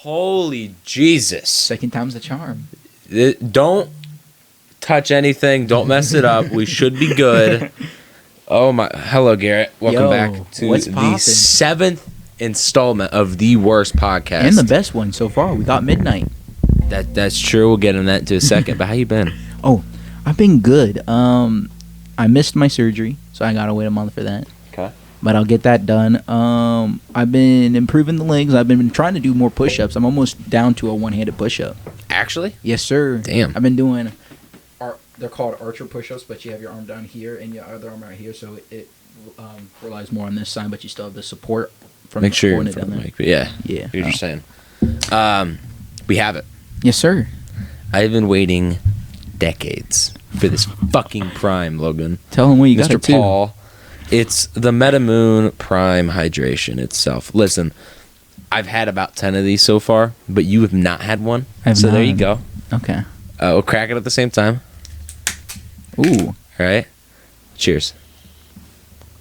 Holy Jesus. Second time's the charm. Don't touch anything. Don't mess it up. We should be good. Oh my. Hello, Garrett. Welcome back to what's the poppin'? 7th installment of the worst podcast. And the best one so far. We got Midnight. That's true. We'll get into that in a second. But how you been? Oh, I've been good. I missed my surgery, so I gotta wait a month for that. Okay. But I'll get that done. I've been improving the legs. I've been trying to do more push-ups. I'm almost down to a one-handed push-up. Actually? Yes, sir. Damn. I've been doing. They're called archer push-ups, but you have your arm down here and your other arm right here, so it relies more on this side, but you still have the support from Make sure you're pulling in it down front of the there. mic. But yeah. Yeah. You're just saying. We have it. Yes, sir. I've been waiting decades for this fucking Prime, Logan. Tell them what you got Mr. it too. Paul. It's the MetaMoon Prime Hydration itself. Listen, I've had about 10 of these so far, but you have not had one. So there you go. Okay. We'll crack it at the same time. Ooh. All right. Cheers.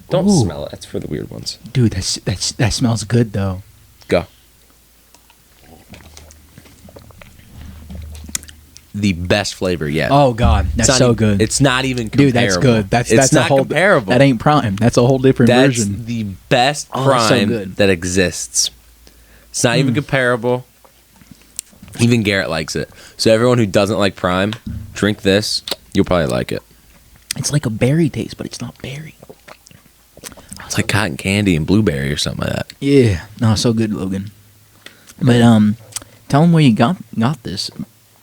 Don't Ooh. smell it. That's for the weird ones. Dude, that smells good though. Go. The best flavor yet. Oh god, that's It's not so even- good. It's not even comparable. Dude, that's good. That's it's a not whole comparable. That ain't Prime. That's a whole different That's version. the best Oh, that's so Prime good. that exists. It's not even comparable. Even Garrett likes it. So everyone who doesn't like Prime, drink this. You'll probably like it. It's like a berry taste, but it's not berry. It's like cotton candy and blueberry or something like that. Yeah. No, so good, Logan. But tell them where you got this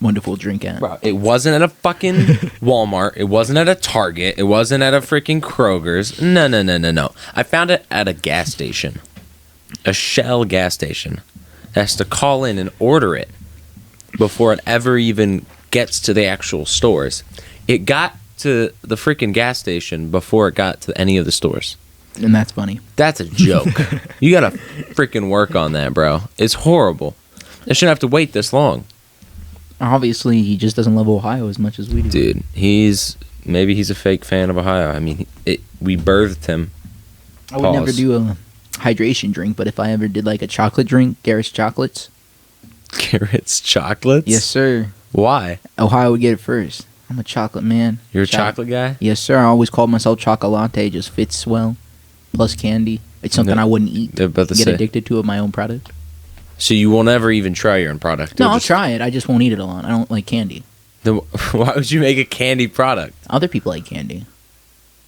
wonderful drink at. Bro, it wasn't at a fucking Walmart. It wasn't at a Target. It wasn't at a freaking Kroger's. No. I found it at a gas station. A Shell gas station. That has to call in and order it before it ever even gets to the actual stores. It got to the freaking gas station before it got to any of the stores. And that's funny. That's a joke. You gotta freaking work on that, bro. It's horrible. I shouldn't have to wait this long. Obviously, he just doesn't love Ohio as much as we do. Dude, maybe he's a fake fan of Ohio. I mean, we birthed him. I would never do a hydration drink, but if I ever did like a chocolate drink, Garrett's Chocolates. Garrett's Chocolates? Yes, sir. Why? Ohio would get it first. I'm a chocolate man. You're a chocolate guy? Yes, sir. I always called myself Chocolate. It just fits well. Plus candy. It's something I wouldn't eat. They're about to Get say. addicted to of my own product. So you will never even try your own product? No, You'll I'll just- try it. I just won't eat it a lot. I don't like candy. Then why would you make a candy product? Other people like candy.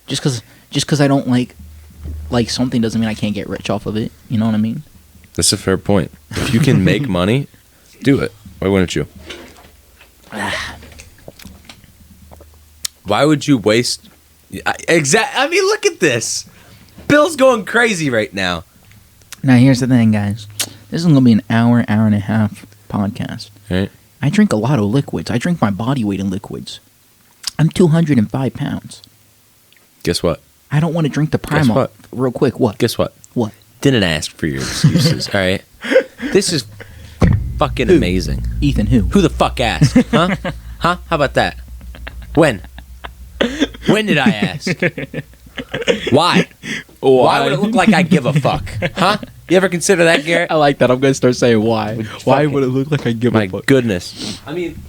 Just because I don't like something doesn't mean I can't get rich off of it. You know what I mean? That's a fair point. If you can make money, do it. Why wouldn't you? Why would you waste... I mean, look at this. Bill's going crazy right now. Now here's the thing, guys. This is gonna be an hour and a half podcast. Right? I drink a lot of liquids. I drink my body weight in liquids. I'm 205 pounds. Guess what? I don't want to drink the Guess Primal. what? Real quick, what? Guess what? What? Didn't ask for your excuses, all right? This is fucking Who? amazing. Ethan, who? Who the fuck asked? Huh? Huh? How about that? When? When did I ask? Why? Why would it look like I give a fuck? Huh? You ever consider that, Garrett? I like that. I'm gonna start saying why. Why would it look like I give My a fuck? goodness. I mean,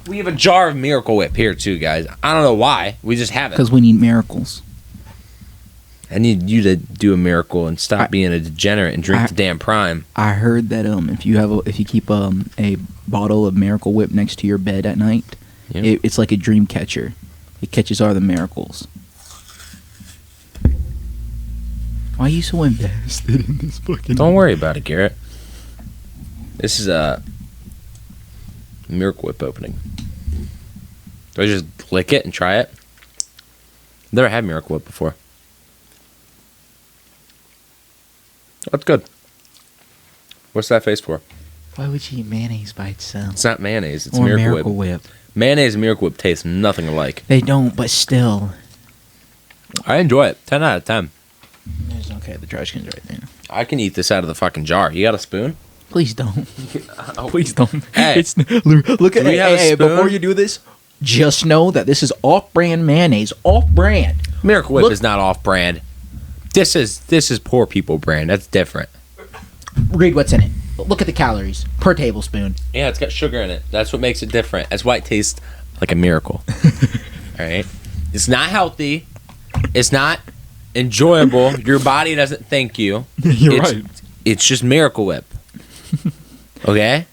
we have a jar of Miracle Whip here too, guys. I don't know why. We just have it. Because we need miracles. I need you to do a miracle and stop being a degenerate and drink the damn Prime. I heard that if you keep a bottle of Miracle Whip next to your bed at night, Yeah. it's like a dream catcher. It catches all the miracles. Why are you so invested in this fucking? Don't worry about it, Garrett. This is a Miracle Whip opening. Do I just lick it and try it? Never had Miracle Whip before. That's good. What's that face for? Why would you eat mayonnaise by itself? It's not mayonnaise. It's Or Miracle Whip. Mayonnaise and Miracle Whip taste nothing alike. They don't, but still. I enjoy it. 10 out of 10. It's okay. The trash can's right there. I can eat this out of the fucking jar. You got a spoon? Please don't. Please don't. Hey. Look at Do we have a hey, spoon? before you do this, just know that this is off-brand mayonnaise. Off-brand. Miracle Whip Look- is not off-brand. This is poor people brand. That's different. Read what's in it. Look at the calories per tablespoon. Yeah, it's got sugar in it. That's what makes it different. That's why it tastes like a miracle. All right? It's not healthy. It's not enjoyable. Your body doesn't thank you. You're it's, right. It's just Miracle Whip. Okay?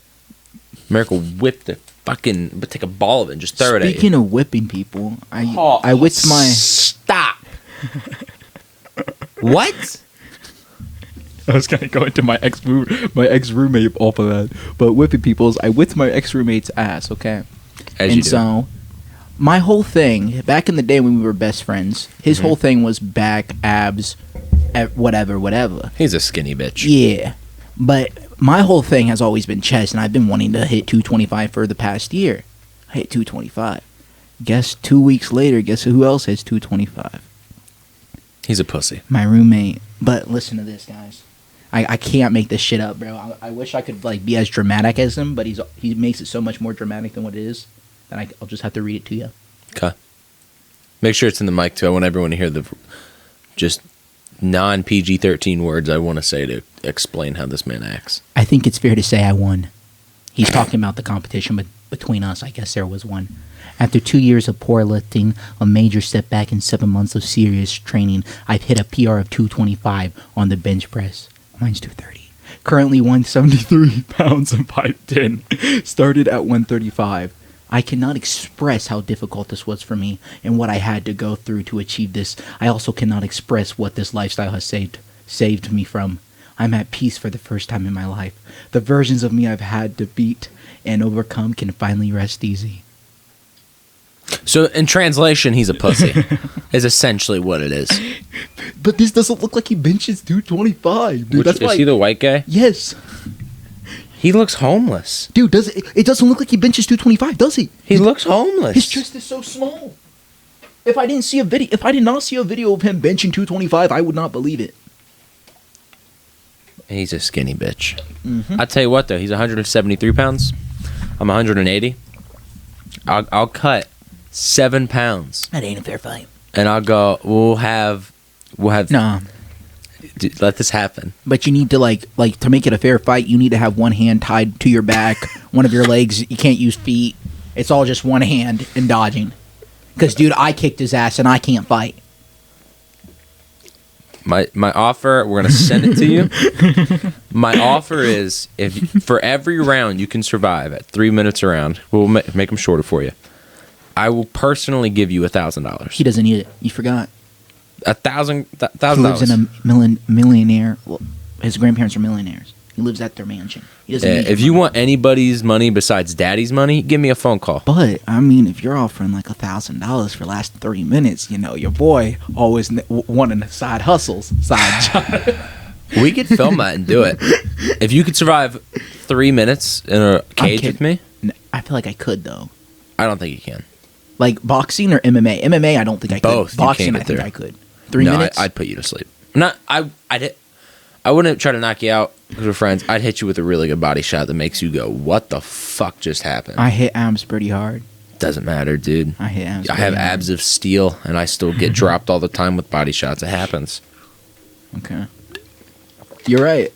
Miracle Whip the fucking... But take a ball of it and just throw it at you. Speaking of whipping people, I whipped my... Stop! What? I was gonna go into my ex roommate off of that, but whipping people's, I whipped my ex roommate's ass. Okay, As you do. so my whole thing back in the day when we were best friends, his whole thing was back, abs, whatever. He's a skinny bitch. Yeah, but my whole thing has always been chest, and I've been wanting to hit 225 for the past year. I hit 225. Guess 2 weeks later, guess who else hits 225? He's a pussy. My roommate. But listen to this, guys. I can't make this shit up, bro. I wish I could like be as dramatic as him, but he makes it so much more dramatic than what it is that I'll just have to read it to you. Okay. Make sure it's in the mic too. I want everyone to hear the just non PG-13 words I want to say to explain how this man acts. I think it's fair to say I won. He's talking about the competition between us. I guess there was one. After 2 years of poor lifting, a major setback, and 7 months of serious training, I've hit a PR of 225 on the bench press. Mine's 230. Currently 173 pounds and 5'10". Started at 135. I cannot express how difficult this was for me and what I had to go through to achieve this. I also cannot express what this lifestyle has saved me from. I'm at peace for the first time in my life. The versions of me I've had to beat and overcome can finally rest easy. So in translation, he's a pussy. Is essentially what it is. But this doesn't look like he benches 225, dude. Is he the white guy? Yes. He looks homeless. Dude, it doesn't look like he benches 225, does he? He looks homeless. His chest is so small. If I did not see a video of him benching 225, I would not believe it. He's a skinny bitch. Mm-hmm. I tell you what though, he's 173 pounds. I'm 180. I'll cut 7 pounds. That ain't a fair fight. And I'll go. We'll have. Nah. Let this happen. But you need to like to make it a fair fight. You need to have one hand tied to your back, one of your legs. You can't use feet. It's all just one hand and dodging. Because dude, I kicked his ass and I can't fight. My offer. We're gonna send it to you. My offer is if for every round you can survive at 3 minutes a round, we'll make them shorter for you. I will personally give you $1,000. He doesn't need it. You forgot. $1,000. He lives in a millionaire. Well, his grandparents are millionaires. He lives at their mansion. He doesn't need if your you money. want anybody's money besides daddy's money, give me a phone call. But I mean, if you're offering like $1,000 for the last 30 minutes, you know your boy always wanting side hustles, side job. We could film that and do it. If you could survive 3 minutes in a cage with me, I feel like I could though. I don't think you can. Like boxing or MMA? MMA, I don't think I could. Both. You Boxing, can't I get think there. I could. 3 minutes? I'd put you to sleep. I wouldn't try to knock you out because we're friends. I'd hit you with a really good body shot that makes you go, "What the fuck just happened?" I hit abs pretty hard. Doesn't matter, dude. I hit abs. I have pretty hard. abs of steel, and I still get dropped all the time with body shots. It happens. Okay. You're right.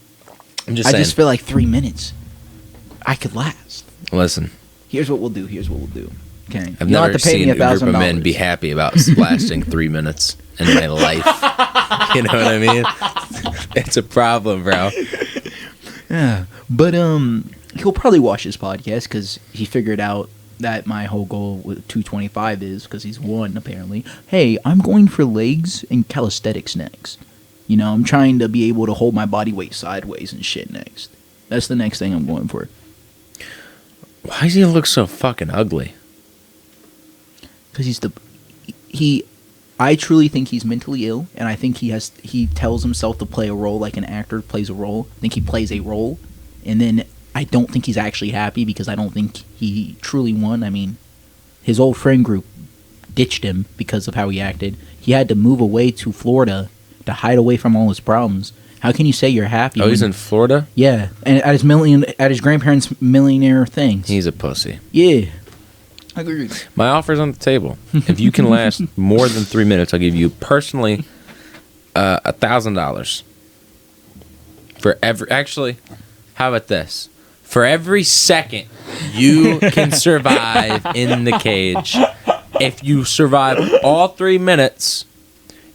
I'm just I saying. just feel like 3 minutes. I could last. Listen, Here's what we'll do. Okay. I've You don't never have to pay seen me a group of $1,000. men be happy about lasting 3 minutes in my life. You know what I mean? It's a problem, bro. Yeah, but he'll probably watch this podcast because he figured out that my whole goal with 225 is because he's won apparently. Hey, I'm going for legs and calisthenics next. You know, I'm trying to be able to hold my body weight sideways and shit next. That's the next thing I'm going for. Why does he look so fucking ugly? Because I truly think he's mentally ill, and I think he tells himself to play a role like an actor plays a role. I think he plays a role, and then I don't think he's actually happy because I don't think he truly won. I mean, his old friend group ditched him because of how he acted. He had to move away to Florida to hide away from all his problems. How can you say you're happy? Oh, he's in Florida? Yeah, and at his grandparents' millionaire things. He's a pussy. Yeah. I agree. My offer's on the table. If you can last more than 3 minutes, I'll give you personally $1,000 for every. Actually, How about this? For every second you can survive in the cage, if you survive all 3 minutes,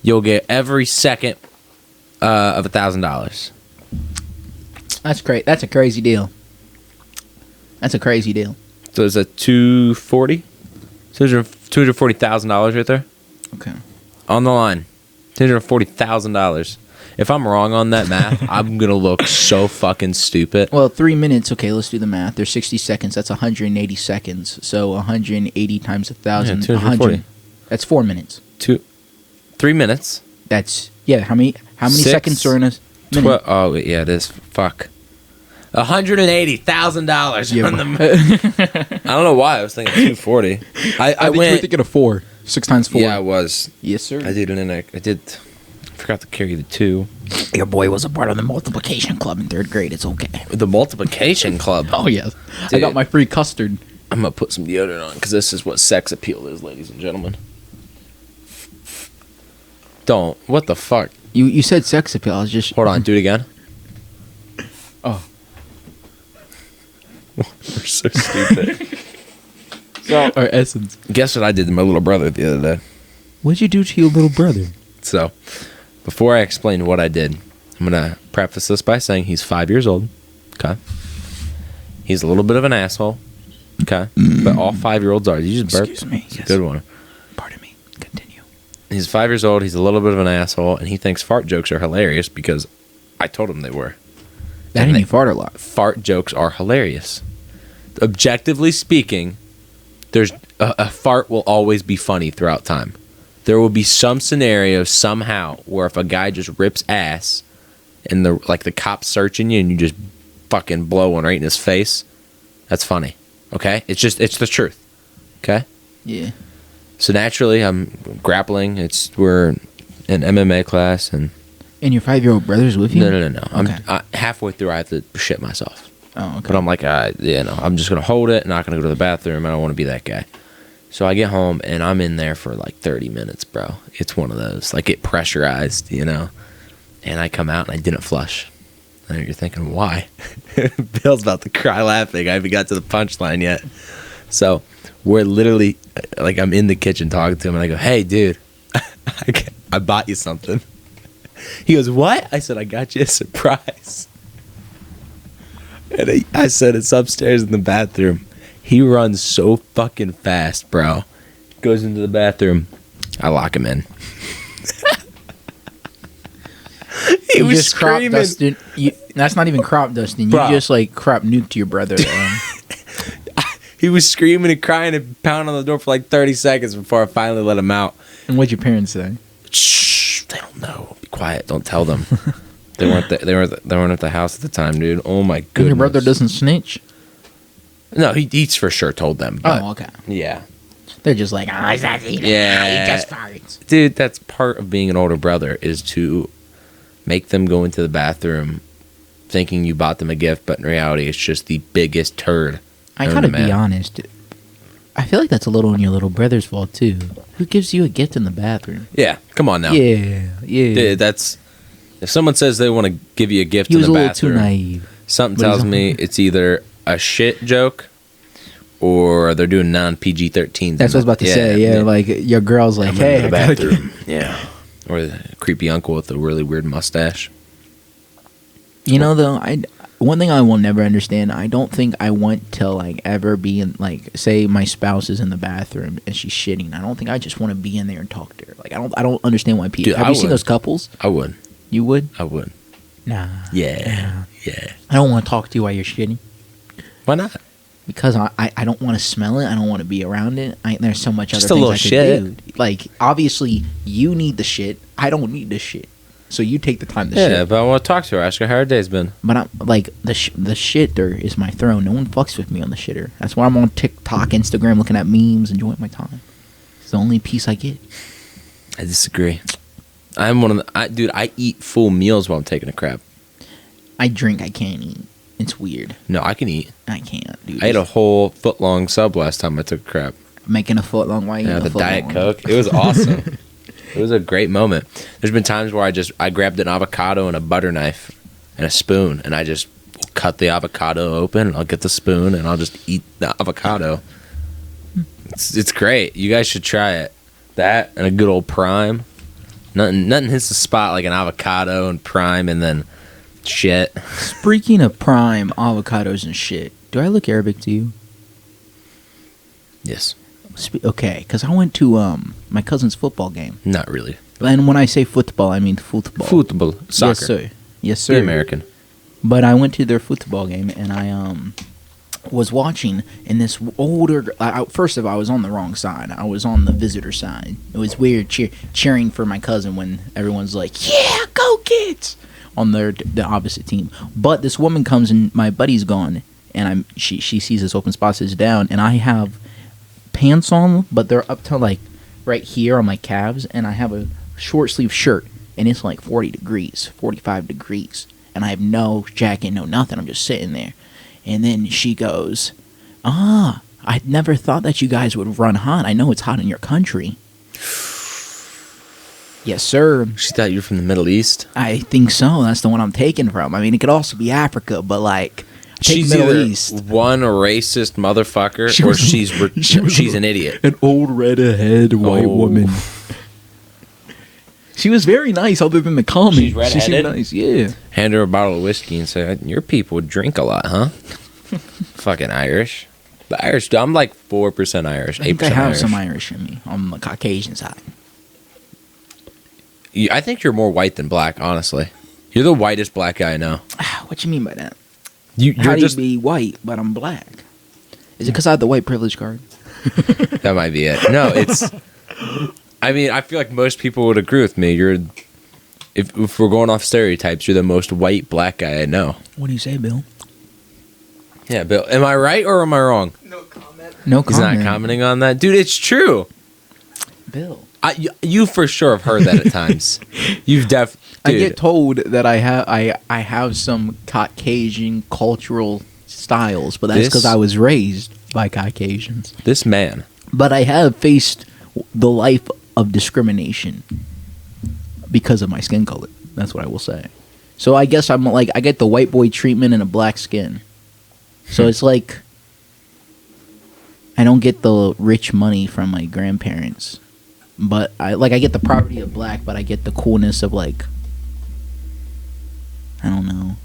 you'll get every second of $1,000. That's great. That's a crazy deal. That's a crazy deal. So it's a $240,000 right there Okay. on the line. $240,000. If I'm wrong on that math, I'm gonna look so fucking stupid. Well, 3 minutes. Okay, let's do the math. There's 60 seconds. That's 180 seconds. So 180 times 1,000. Yeah, 240. That's 4 minutes. 3 minutes. That's How many Six, seconds are in a minute? Oh wait, yeah, it is. Fuck. $180,000 Yeah, on the. I don't know why I was thinking 240. I think you were went. thinking of 4. 6 times 4. Yeah, I was. Yes, sir. I did I forgot to carry the 2. Your boy was a part of the multiplication club in 3rd grade. It's okay. The multiplication club. Oh, yes. I Dude. got my free custard. I'm gonna put some deodorant on because this is what sex appeal is, ladies and gentlemen. Don't. What the fuck? You said sex appeal. I was just... Hold on. Do it again. Oh. We're so stupid. Our essence. Guess what I did to my little brother the other day? What'd you do to your little brother? So, before I explain what I did, I'm gonna preface this by saying he's 5 years old. Okay. He's a little bit of an asshole. Okay. But all 5-year-olds are. Did you just burp? Excuse me. It's a Yes. good one. Pardon me. Continue. He's 5 years old. He's a little bit of an asshole, and he thinks fart jokes are hilarious because I told him they were. That and you fart a lot. Fart jokes are hilarious. Objectively speaking, there's a fart will always be funny throughout time. There will be some scenario somehow where if a guy just rips ass and the cops searching you and you just fucking blow one right in his face, that's funny. Okay? It's the truth. Okay? Yeah. So naturally I'm grappling. We're in MMA class and And your 5-year-old brother's with you? no. Okay. I'm halfway through I have to shit myself. Oh, okay. But I'm like, I'm just going to hold it, not going to go to the bathroom. I don't want to be that guy. So I get home, and I'm in there for like 30 minutes, bro. It's one of those. Like, it pressurized, And I come out, and I didn't flush. And you're thinking, why? Bill's about to cry laughing. I haven't got to the punchline yet. So we're literally, like, I'm in the kitchen talking to him, and I go, hey, dude, I bought you something. He goes, what? I said, I got you a surprise. And I said, it's upstairs in the bathroom. He runs so fucking fast, bro. Goes into the bathroom. I lock him in. He was just crop screaming. dusted. That's not even crop dusting. You Bro. just like crop nuked your brother. He was screaming and crying and pounding on the door for like 30 seconds before I finally let him out. And what'd your parents say? Shh, they don't know. Be quiet. Don't tell them. They weren't at the house at the time, dude. Oh my goodness. And your brother doesn't snitch? No, he's for sure told them. But Oh, okay. yeah. They're just like, oh, he's not eating. Yeah. He just farts. Dude, that's part of being an older brother is to make them go into the bathroom thinking you bought them a gift, but in reality, it's just the biggest turd. I known gotta to man. be honest. I feel like that's a little on your little brother's fault too. Who gives you a gift in the bathroom? Yeah, come on now. Yeah. Dude, that's if someone says they want to give you a gift He in was the a little too bathroom, naive. something But tells he's- me it's either a shit joke or they're doing non-PG-13. That's what I was about to say. Yeah, like your girl's like, I'm hey, in the I gotta bathroom. Yeah. Or the creepy uncle with a really weird mustache. You know, though, one thing I will never understand. I don't think I want to like ever be in like, say, my spouse is in the bathroom and she's shitting. I don't think I just want to be in there and talk to her. Like, I don't understand why people. Dude, Have I you seen would. those couples? I would. You would? I would. Nah. Yeah. I don't want to talk to you while you're shitting Why not? because I don't want to smell it. I don't want to be around it. There's so much Just other a things little I could shit. do. Like, obviously, you need the shit. I don't need the shit. So you take the time to Yeah, shit. but I want to talk to her. Ask her how her day's been. But I'm like the shitter is my throne. No one fucks with me on the shitter. That's why I'm on TikTok, Instagram, looking at memes, enjoying my time. It's the only peace I get. I disagree. I'm one of the... Dude, I eat full meals while I'm taking a crap. I drink. I can't eat. It's weird. No, I can eat. I can't, dude. I ate a whole foot-long sub last time I took a crap. Making a foot long. Why you Yeah, eating the a foot Diet long? Coke. It was awesome. It was a great moment. There's been times where I grabbed an avocado and a butter knife and a spoon and I just cut cut the avocado open. I'll get the spoon and I'll just eat the avocado. It's great. You guys should try it. That and a good old prime. Nothing hits the spot like an avocado and prime and then shit. Speaking of prime, avocados and shit, do I look Arabic to you? Yes. Okay, because I went to my cousin's football game. Not really. And when I say football, I mean football. Football. Soccer. Yes, sir. Yes, sir. Be American. But I went to their football game, and I was watching, and this older... first of all, I was on the wrong side. I was on the visitor side. It was weird cheering for my cousin when everyone's like, yeah, go kids! On the opposite team. But this woman comes, and my buddy's gone, and she sees this open spot, sits down, and I have pants on, but they're up to, like, right here on my calves, and I have a short sleeve shirt, and it's like 40 degrees, 45 degrees, and I have no jacket, no nothing. I'm just sitting there. And then she goes, I never thought that you guys would run hot. I know it's hot in your country. Yes, sir. She thought you were from the Middle East. I think so. That's the one I'm taking from. I mean, it could also be Africa, but like, She's Middle either East. one racist motherfucker or she's an idiot. An old redhead white woman. She was very nice, other than the comment. She's redheaded? She seemed nice, yeah. Hand her a bottle of whiskey and say, your people drink a lot, huh? Fucking Irish. The Irish, I'm like 4% Irish, 8% I think I have Irish. some Irish in me on the Caucasian side. I think you're more white than black, honestly. You're the whitest black guy I know. What you mean by that? You're How do just you be white, but I'm black? Is it because I have the white privilege card? that might be it. No, it's. I mean, I feel like most people would agree with me. If we're going off stereotypes, you're the most white black guy I know. What do you say, Bill? Yeah, Bill. Am I right or am I wrong? No comment. He's not commenting on that, dude. It's true. Bill. You for sure have heard that at times. You've I get told that I have some Caucasian cultural styles, but that's because I was raised by Caucasians. This man. But I have faced the life of discrimination because of my skin color. That's what I will say. So I guess I'm like, I get the white boy treatment and a black skin. So it's like I don't get the rich money from my grandparents. But I get the poverty of black, but I get the coolness of like, I don't know.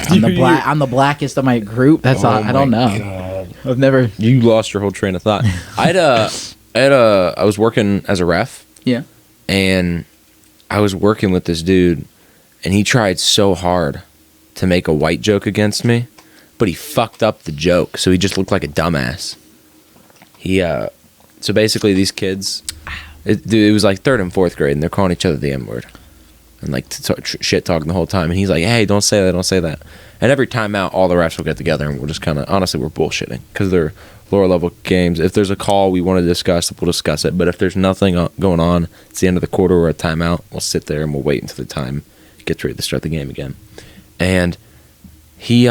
I'm the blackest of my group. That's all. I don't know. God. I've never. You lost your whole train of thought. I was working as a ref. Yeah. And I was working with this dude, and he tried so hard to make a white joke against me, but he fucked up the joke, so he just looked like a dumbass. So basically these kids. It was like 3rd and 4th grade, and they're calling each other the N-word. And like shit talking the whole time. And he's like, hey, don't say that, don't say that. And every time out, all the refs will get together, and we'll just kind of, honestly, we're bullshitting. Because they're lower level games. If there's a call we want to discuss, we'll discuss it. But if there's nothing going on, it's the end of the quarter or a timeout, we'll sit there and we'll wait until the time gets ready to start the game again. And he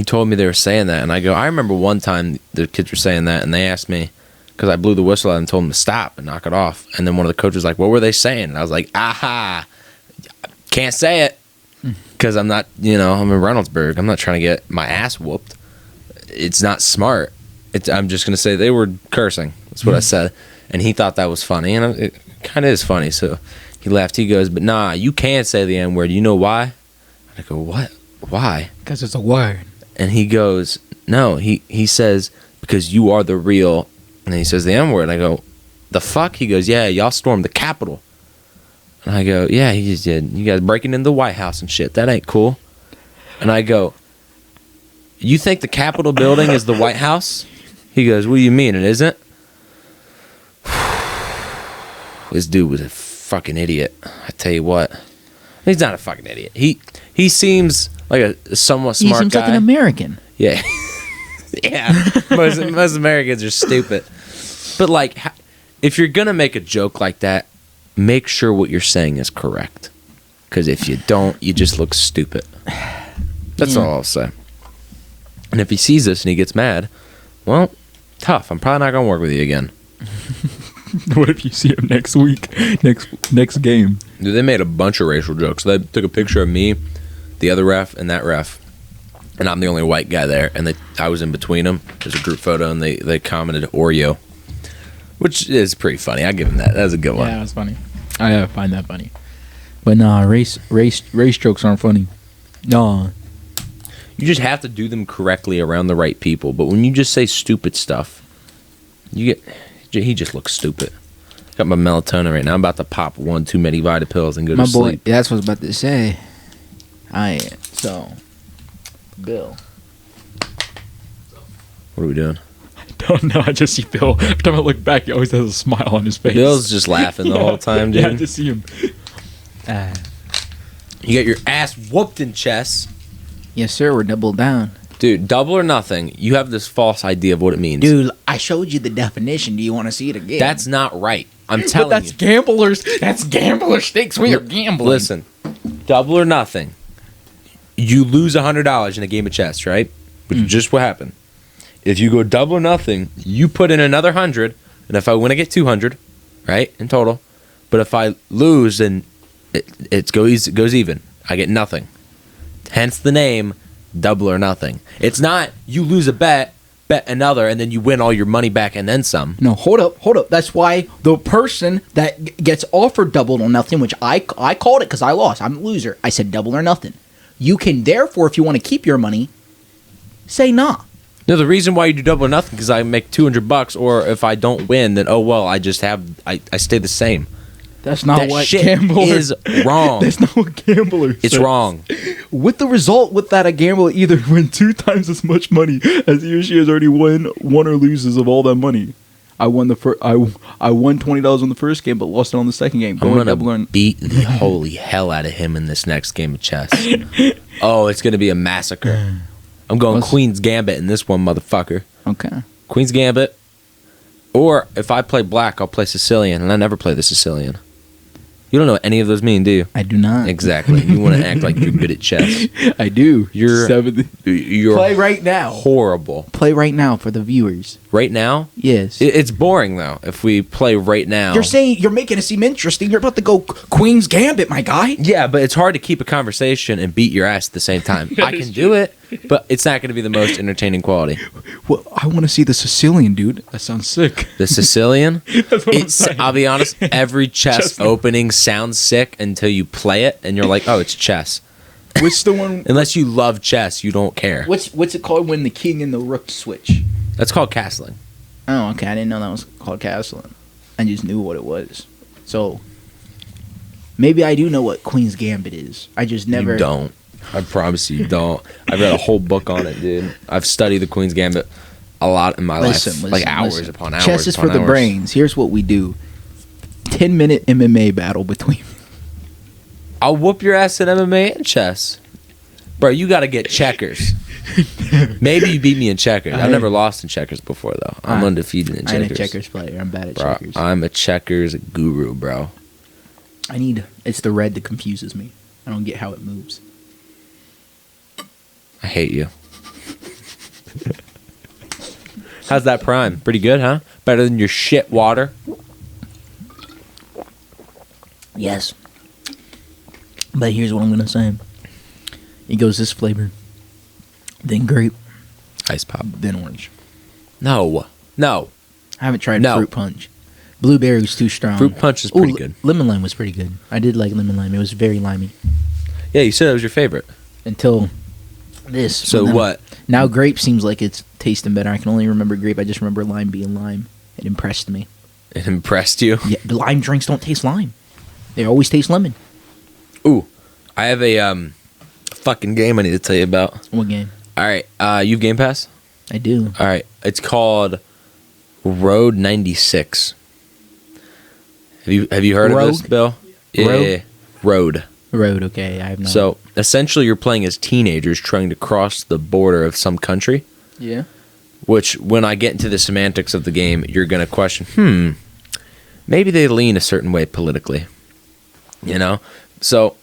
told me they were saying that. And I go, I remember one time the kids were saying that, and they asked me, because I blew the whistle out and told them to stop and knock it off. And then one of the coaches was like, what were they saying? And I was like, aha, can't say it. Because I'm not, I'm in Reynoldsburg. I'm not trying to get my ass whooped. It's not smart. I'm just going to say they were cursing. That's what I said. And he thought that was funny. And it kind of is funny. So he laughed. He goes, but nah, you can't say the N-word. You know why? And I go, what? Why? Because it's a word. And he goes, no. He says, because you are the real... And then he says the N-word. I go, the fuck? He goes, yeah, y'all stormed the Capitol. And I go, yeah, he just did. You guys breaking into the White House and shit. That ain't cool. And I go, you think the Capitol building is the White House? He goes, what do you mean it isn't? This dude was a fucking idiot. I tell you what. He's not a fucking idiot. He seems like a somewhat smart guy. He seems like an American. Yeah. Yeah, most Americans are stupid. But, like, if you're going to make a joke like that, make sure what you're saying is correct. Because if you don't, you just look stupid. That's all I'll say. And if he sees this and he gets mad, well, tough. I'm probably not going to work with you again. What if you see him next week? Next game? Dude, they made a bunch of racial jokes. They took a picture of me, the other ref, and that ref. and I'm the only white guy there, and I was in between them. There's a group photo, and they commented Oreo, which is pretty funny. I give them that. That was a good one. Yeah, that's funny. I find that funny. But nah, race jokes aren't funny. Nah. You just have to do them correctly around the right people. But when you just say stupid stuff, he just looks stupid. Got my melatonin right now. I'm about to pop one too many Vita pills and go My to boy, sleep. that's what I was about to say. Bill. What are we doing? Don't know. I just see Bill. Every time I look back, he always has a smile on his face. Bill's just laughing the whole time, dude. Yeah, I just see him. You get your ass whooped in chess. Yes, sir. We're double down. Dude, double or nothing. You have this false idea of what it means. Dude, I showed you the definition. Do you want to see it again? That's not right. I'm telling But that's you. gamblers. That's gambler stakes. We are gambling. Listen, double or nothing. You lose $100 in a game of chess, right? Which is just what happened. If you go double or nothing, you put in another 100, and if I win, I get 200, right, in total. But if I lose, then it goes even. I get nothing. Hence the name, double or nothing. It's not you lose a bet another, and then you win all your money back and then some. No, hold up. That's why the person that gets offered double or nothing, which I called it because I lost. I'm a loser. I said double or nothing. You can therefore, if you want to keep your money, say nah. No, the reason why you do double or nothing because I make $200, or if I don't win, then I stay the same. That's not That what shit gambler is wrong. That's not what gambler. It's says. wrong. With the result, with that, a gambler either win 2 times as much money as he or she has already won or loses of all that money. I won I won $20 on the first game, but lost it on the second game. I'm double gonna beat the holy hell out of him in this next game of chess. Oh, it's gonna be a massacre. I'm going Queen's Gambit in this one, motherfucker. Okay. Queen's Gambit. Or if I play black, I'll play Sicilian, and I never play the Sicilian. You don't know what any of those mean, do you? I do not. Exactly. You want to act like you're good at chess. I do. You're Play right now. horrible. Play right now for the viewers. Right now? Yes. It's boring, though, if we play right now. You're making it seem interesting. You're about to go Queen's Gambit, my guy. Yeah, but it's hard to keep a conversation and beat your ass at the same time. I can do it, but it's not going to be the most entertaining quality. Well, I want to see the Sicilian, dude. That sounds sick. The Sicilian? That's what I'm saying. I'll be honest, every chess opening sounds sick until you play it, and you're like, oh, it's chess. What's the one? Unless you love chess, you don't care. What's it called when the king and the rook switch? That's called castling. Oh, okay. I didn't know that was called castling. I just knew what it was. So maybe I do know what Queen's Gambit is. I just never. You don't. I promise you don't. I've read a whole book on it, dude. I've studied the Queen's Gambit a lot in my life. Like hours upon hours. Chess is for upon the hours. brains. Here's what we do. 10-minute MMA battle between. I'll whoop your ass in MMA and chess. Bro, you got to get checkers. Maybe you beat me in checkers. I've never lost in checkers before, though. I'm undefeated in checkers. I'm a checkers player. I'm bad at Bro, checkers. I'm a checkers guru, bro. It's the red that confuses me. I don't get how it moves. I hate you. How's that prime? Pretty good, huh? Better than your shit water? Yes. But here's what I'm gonna say. It goes this flavor, then grape, Ice pop. then orange. No. I haven't tried No. fruit punch. Blueberry was too strong. Fruit punch is Ooh, pretty good. Lemon lime was pretty good. I did like lemon lime. It was very limey Yeah, you said it was your favorite. until this. So Then- what? Now grape seems like it's tasting better. I can only remember grape. I just remember lime being lime. It impressed me. It impressed you? Yeah, the lime drinks don't taste lime. They always taste lemon. Ooh, I have a fucking game I need to tell you about. What game? All right, you've Game Pass? I do. All right, it's called Road 96. Have you heard of this, Rogue? Bill? Yeah, Rogue? yeah, Road. Road, okay. I have no. So essentially, you're playing as teenagers trying to cross the border of some country. Yeah. Which, when I get into the semantics of the game, you're going to question, maybe they lean a certain way politically. You know? So,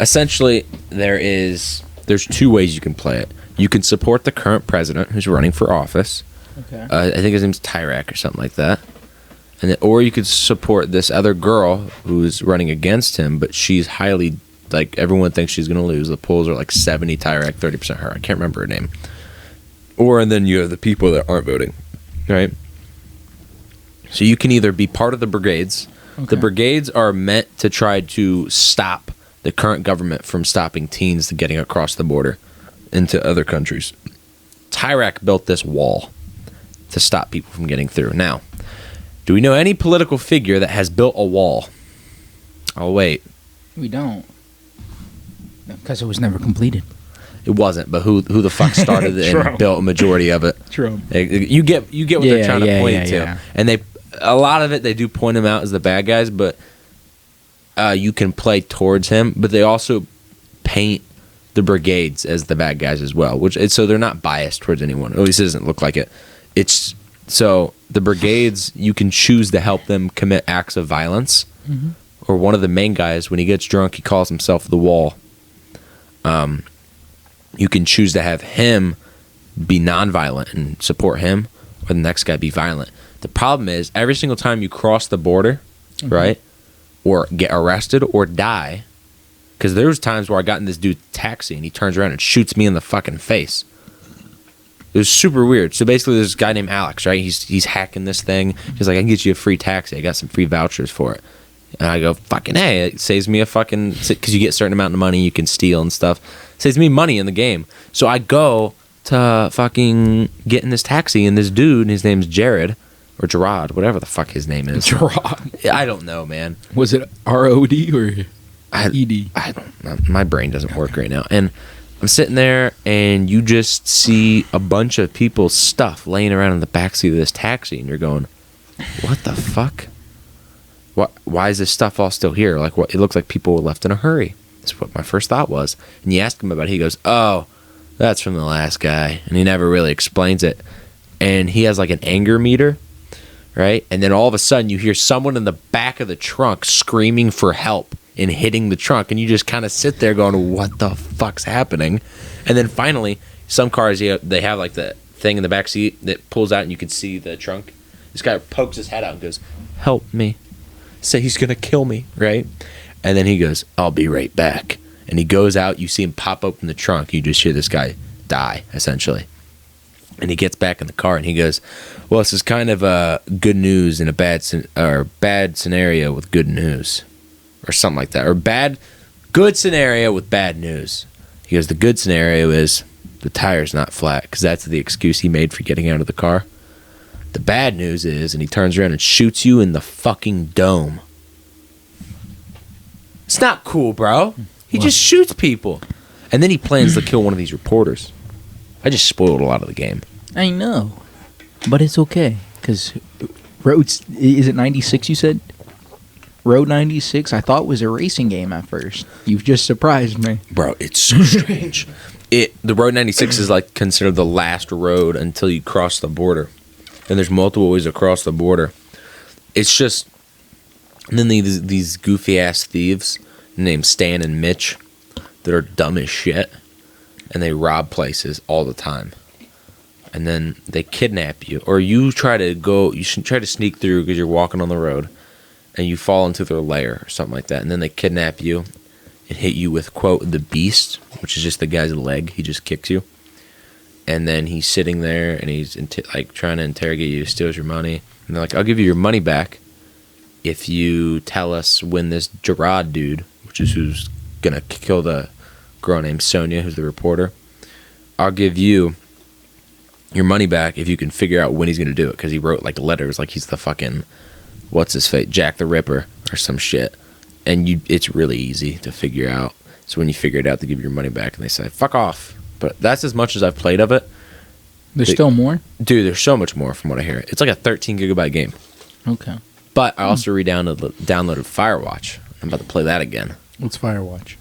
essentially, there's 2 ways you can play it. You can support the current president who's running for office. Okay. I think his name's Tyrak or something like that. And then, or you could support this other girl who's running against him, but she's highly like everyone thinks she's gonna lose. The polls are like 70 Tyrak, 30% her. I can't remember her name. And then you have the people that aren't voting, right? So you can either be part of the brigades. Okay. The brigades are meant to try to stop the current government from stopping teens getting across the border into other countries. Tyrak built this wall to stop people from getting through. Now, do we know any political figure that has built a wall? Oh, wait. We don't. Because it was never completed. It wasn't, but who the fuck started it and built a majority of it? True. You get what they're trying to point to. Yeah. And a lot of it, they do point him out as the bad guys, but you can play towards him, but they also paint the brigades as the bad guys as well, so they're not biased towards anyone. At least it doesn't look like it. It's so the brigades, you can choose to help them commit acts of violence, or one of the main guys, when he gets drunk, he calls himself the Wall. You can choose to have him be nonviolent and support him, or the next guy be violent. The problem is, every single time you cross the border, right, or get arrested or die, because there was times where I got in this dude's taxi and he turns around and shoots me in the fucking face. It was super weird. So basically, there's this guy named Alex, right? He's hacking this thing. He's like, I can get you a free taxi. I got some free vouchers for it. And I go, fucking hey, it saves me a fucking, because you get a certain amount of money you can steal and stuff. It saves me money in the game. So I go to fucking get in this taxi, and this dude, his name's Jared, or Gerard, whatever the fuck his name is. Gerard. I don't know, man. Was it ROD or ED? I don't know. My brain doesn't work right now. And I'm sitting there, and you just see a bunch of people's stuff laying around in the backseat of this taxi, and you're going, what the fuck? Why is this stuff all still here? Like, what? It looks like people were left in a hurry. That's what my first thought was. And you ask him about it, he goes, oh, that's from the last guy. And he never really explains it. And he has like an anger meter, right? And then all of a sudden you hear someone in the back of the trunk screaming for help and hitting the trunk. And you just kind of sit there going, what the fuck's happening? And then finally, some cars, they have like the thing in the back seat that pulls out and you can see the trunk. This guy pokes his head out and goes, help me. Say he's going to kill me, right? And then he goes, I'll be right back. And he goes out, you see him pop open the trunk, you just hear this guy die, essentially. And he gets back in the car and he goes, well, this is kind of good news in a bad scenario with good news. Or something like that. Or good scenario with bad news. He goes, the good scenario is the tire's not flat, because that's the excuse he made for getting out of the car. The bad news is, and he turns around and shoots you in the fucking dome. It's not cool, bro. He just shoots people. And then he plans to kill one of these reporters. I just spoiled a lot of the game. I know. But it's okay. Because Roads, is it 96 you said? Road 96, I thought was a racing game at first. You've just surprised me. Bro, it's so strange. The Road 96 is like considered the last road until you cross the border. And there's multiple ways across the border. It's just, and then these goofy ass thieves named Stan and Mitch that are dumb as shit, and they rob places all the time. And then they kidnap you, or you try to sneak through because you're walking on the road, and you fall into their lair or something like that. And then they kidnap you and hit you with, quote, the beast, which is just the guy's leg. He just kicks you. And then he's sitting there, and he's like trying to interrogate you, steals your money. And they're like, I'll give you your money back if you tell us when this Gerard dude, which is who's going to kill the girl named Sonia, who's the reporter, I'll give you your money back if you can figure out when he's going to do it. Because he wrote like letters like he's the fucking, what's his face, Jack the Ripper or some shit. And it's really easy to figure out. So when you figure it out, they give you your money back, and they say, fuck off. But that's as much as I've played of it. There's still more? Dude, there's so much more from what I hear. It's like a 13 gigabyte game. Okay. But I also downloaded Firewatch. I'm about to play that again. What's Firewatch?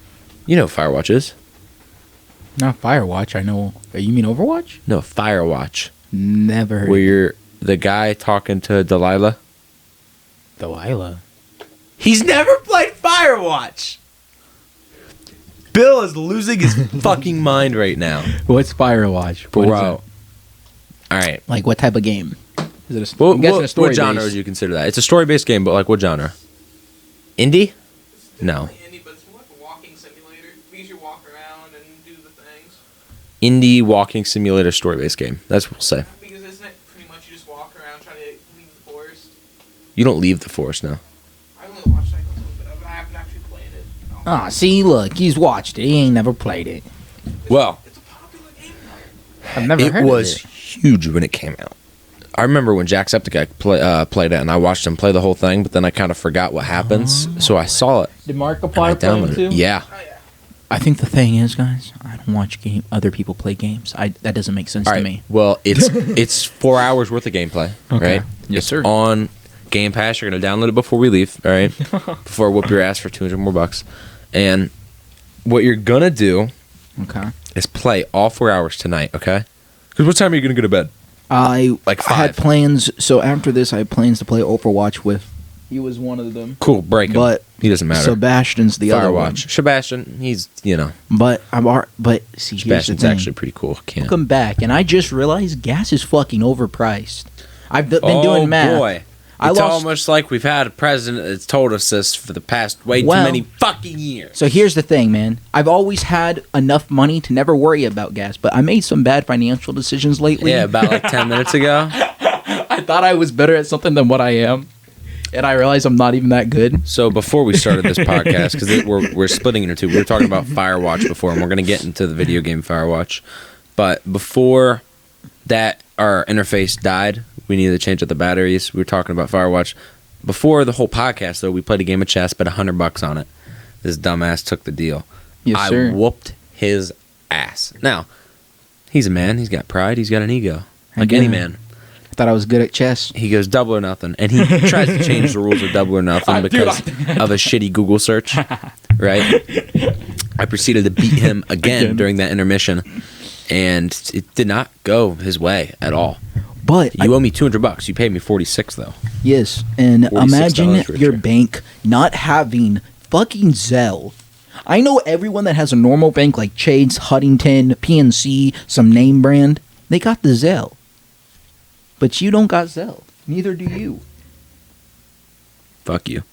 You know what Firewatch is? Not Firewatch, I know. You mean Overwatch? No, Firewatch. Never heard. Where you're the guy talking to Delilah. Delilah? He's never played Firewatch! Bill is losing his fucking mind right now. What's Firewatch? What Bro. Alright. Like, what type of game? Is it a, What genre would you consider that? It's a story-based game, but like what genre? Indie? No. Indie, but it's more like a walking simulator. because you walk around and do the things. Indie walking simulator story-based game. That's what we'll say. Because isn't it pretty much you just walk around trying to leave the forest? You don't leave the forest now. I only watched like a little bit of it. I haven't actually played it. No. Ah, see, look, he's watched it. He ain't never played it. Well, It's a popular game though. I've never it heard was of it. huge when it came out. I remember when Jacksepticeye played it, and I watched him play the whole thing, but then I kind of forgot what happens, so I saw it. Did And I Markiplier play downloaded it too? it. Yeah. Oh yeah. I think the thing is, guys, I don't watch other people play games. That doesn't make sense All to right. me. Well, it's 4 hours worth of gameplay, Okay. right? Yes, It's sir. on Game Pass. You're gonna download it before we leave, all right? Before I whoop your ass for $200 more. And what you're gonna do Okay. is play all 4 hours tonight, okay? Because what time are you gonna go to bed? I Like I had 5. plans. So after this, I had plans to play Overwatch with. He was one of them. Cool, break him. But He doesn't matter. Sebastian's the other one. Firewatch. Sebastian, he's, But but see, here's the Sebastian's thing. actually pretty cool. Can't. Welcome back, and I just realized gas is fucking overpriced. I've been doing math. Boy. I It's lost- almost like we've had a president that's told us this for the past way Well- too many fucking years. So here's the thing, man. I've always had enough money to never worry about gas, but I made some bad financial decisions lately. Yeah, about like 10 minutes ago. I thought I was better at something than what I am, and I realized I'm not even that good. So before we started this podcast, because we're splitting into two, we were talking about Firewatch before, and we're going to get into the video game Firewatch. But before that, our interface died. We needed to change out the batteries. We were talking about Firewatch. Before the whole podcast, though, we played a game of chess, bet $100 on it. This dumbass took the deal. Yes, I sir. whooped his ass. Now, he's a man. He's got pride. He's got an ego. Like any Again. man. I thought I was good at chess. He goes double or nothing, and he tries to change the rules of double or nothing because of a shitty Google search, right? I proceeded to beat him again during that intermission, and it did not go his way at all. But You owe me $200. You paid me 46 though. yes, and $46, imagine your Richard. bank not having fucking Zelle. I know everyone that has a normal bank like Chase, Huntington, PNC, some name brand, they got the Zelle. But you don't got Zelle. Neither do you. Fuck you.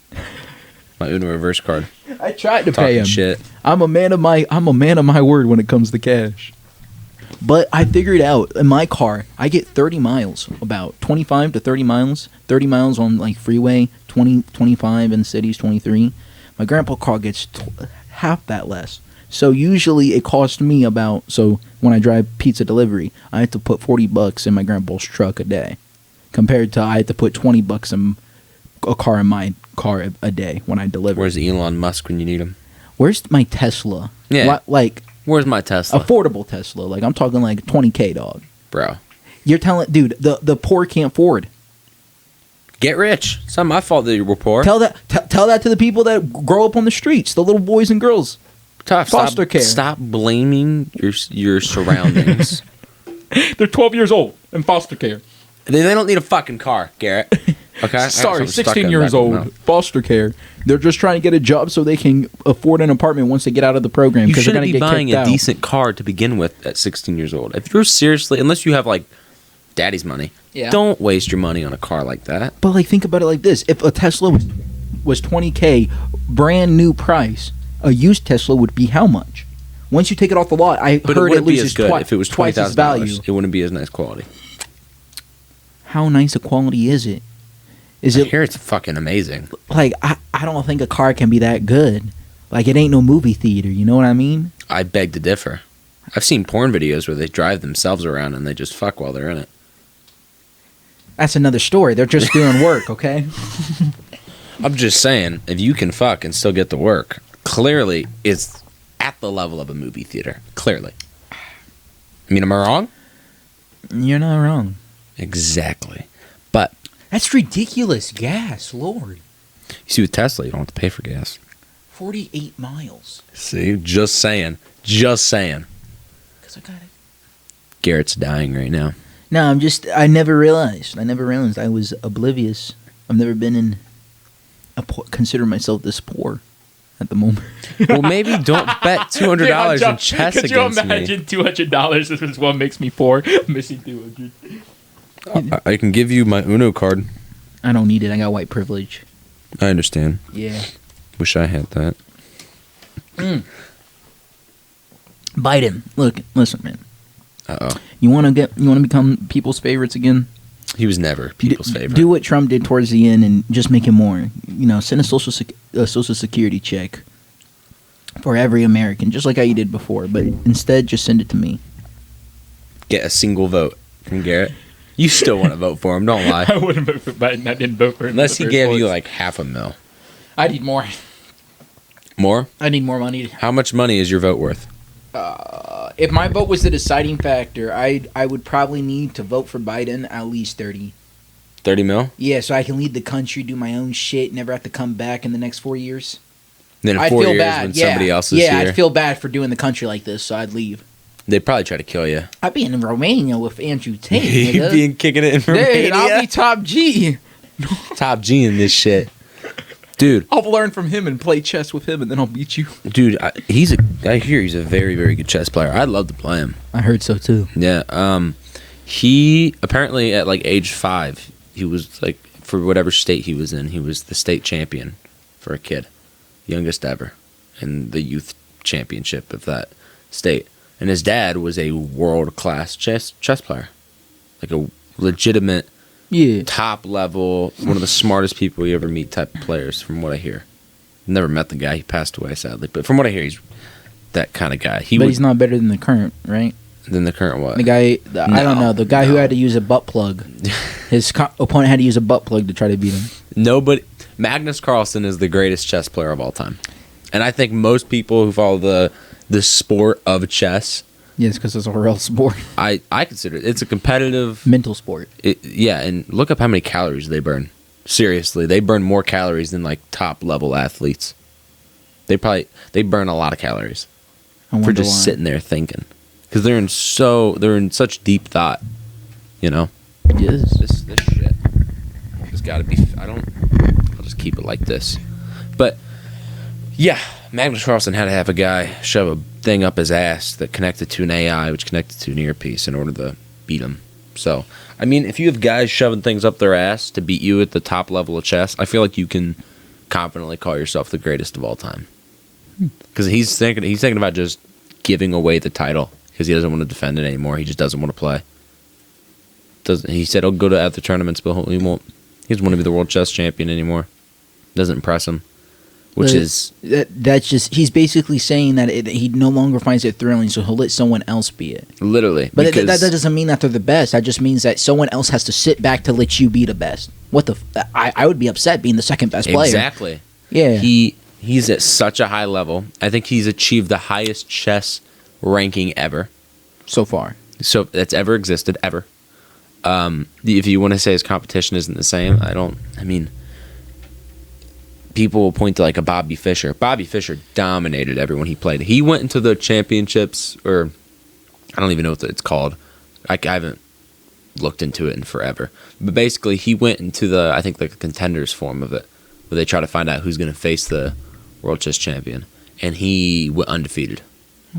My Uno reverse card. I tried to pay Talking him. shit. I'm a man of my word when it comes to cash. But I figured out in my car, I get 30 miles, about 25 to 30 miles. 30 miles on like freeway, 20, 25 in cities, 23. My grandpa car gets half that less. So usually it costs me about, so when I drive pizza delivery, I have to put $40 in my grandpa's truck a day. Compared to I have to put $20 in a car in my car a day when I deliver. Where's Elon Musk when you need him? Where's my Tesla? Yeah. Like Where's my Tesla? affordable Tesla. Like I'm talking like 20K, dog. Bro. You're telling, dude, the poor can't afford. Get rich. It's not my fault that you were poor. Tell that to the people that grow up on the streets, the little boys and girls. Tough. foster care. Stop blaming your surroundings. They're 12 years old in foster care. They don't need a fucking car, Garrett. Okay? I got Sorry, something stuck 16 in the years back of my old, mouth. foster care. They're just trying to get a job so they can afford an apartment once they get out of the program. You 'cause they're shouldn't gonna be get buying kicked a out. decent car to begin with at 16 years old. If you're seriously, unless you have like daddy's money, Yeah. don't waste your money on a car like that. But like, think about it like this: if a Tesla was 20K, brand new price, a used Tesla would be how much? Once you take it off the lot, I But heard it wouldn't be loses as good if it was twice its $20,000. value. It wouldn't be as nice quality. How nice a quality is it? Is it Here it's fucking amazing. like I don't think a car can be that good. Like it ain't no movie theater, you know what I mean? I beg to differ. I've seen porn videos where they drive themselves around and they just fuck while they're in it. That's another story. They're just doing work, okay? I'm just saying, if you can fuck and still get to work, clearly it's at the level of a movie theater. Clearly. I mean, am I wrong? You're not wrong. Exactly. But That's ridiculous. Gas, Lord. you see with Tesla, you don't have to pay for gas. 48 miles. See, just saying. Just saying. Cause I got it. Garrett's dying right now. No, I never realized. I was oblivious. I've never been in consider myself this poor at the moment. Well, maybe don't bet $200 in chess Could you against me. imagine $200? This is what makes me poor. Missing 200. I can give you my Uno card. I don't need it. I got white privilege. I understand. Yeah. Wish I had that. Biden, look, listen, man. Uh-oh. You want to become people's favorites again? He was never people's favorite. Do what Trump did towards the end and just make it more. Send a social security check for every American, just like how you did before. But instead, just send it to me. Get a single vote from Garrett. You still want to vote for him, don't lie. I wouldn't vote for Biden. I didn't vote for him. Unless he gave you like $500,000. I need more. More? I need more money. How much money is your vote worth? If my vote was the deciding factor, I would probably need to vote for Biden at least 30. 30 mil? Yeah, so I can lead the country, do my own shit, never have to come back in the next 4 years. Then in I'd 4 feel years bad. when somebody else is yeah, here, I'd feel bad for doing the country like this, so I'd leave. they'd probably try to kill you. I'd be in Romania with Andrew Tate. You'd nigga. be kicking it in Dude, Romania. I'll be top G. Top G in this shit. Dude, I'll learn from him and play chess with him, and then I'll beat you. I hear he's a very, very good chess player. I'd love to play him. I heard so too. Yeah. He apparently at like age 5, he was like, for whatever state he was in, he was the state champion for a kid, youngest ever, in the youth championship of that state. And his dad was a world class chess player, like a legitimate top level, one of the smartest people you ever meet type of players. From what I hear, never met the guy. He passed away sadly, but from what I hear, he's that kind of guy. He's not better than the current, right? Than the current what? The guy, I don't know, the guy who had to use a butt plug. His opponent had to use a butt plug to try to beat him. Nobody. Magnus Carlsen is the greatest chess player of all time, and I think most people who follow the sport of chess. Yes, because it's a real sport. I consider it's a competitive mental sport. Yeah, and look up how many calories they burn. Seriously, they burn more calories than like top level athletes. They burn a lot of calories for just sitting there thinking, because they're in such deep thought. Yes. This shit. It's got to be. I'll just keep it like this. But yeah, Magnus Carlsen had to have a guy shove a thing up his ass that connected to an AI, which connected to an earpiece in order to beat him. So, I mean, if you have guys shoving things up their ass to beat you at the top level of chess, I feel like you can confidently call yourself the greatest of all time. Because he's thinking about just giving away the title because he doesn't want to defend it anymore. He just doesn't want to play. He said he'll go to other tournaments, but he won't. He doesn't want to be the world chess champion anymore. Doesn't impress him. That's just he's basically saying that he no longer finds it thrilling, so he'll let someone else be it. Literally, but that doesn't mean that they're the best. That just means that someone else has to sit back to let you be the best. What the? I would be upset being the second best player. Exactly. Yeah. He's at such a high level. I think he's achieved the highest chess ranking ever so far. So that's ever existed ever. If you want to say his competition isn't the same, people will point to like a Bobby Fischer. Bobby Fischer dominated everyone he played. He went into the championships, or I don't even know what it's called. I haven't looked into it in forever. But basically, he went into the contenders form of it, where they try to find out who's going to face the world chess champion, and he went undefeated.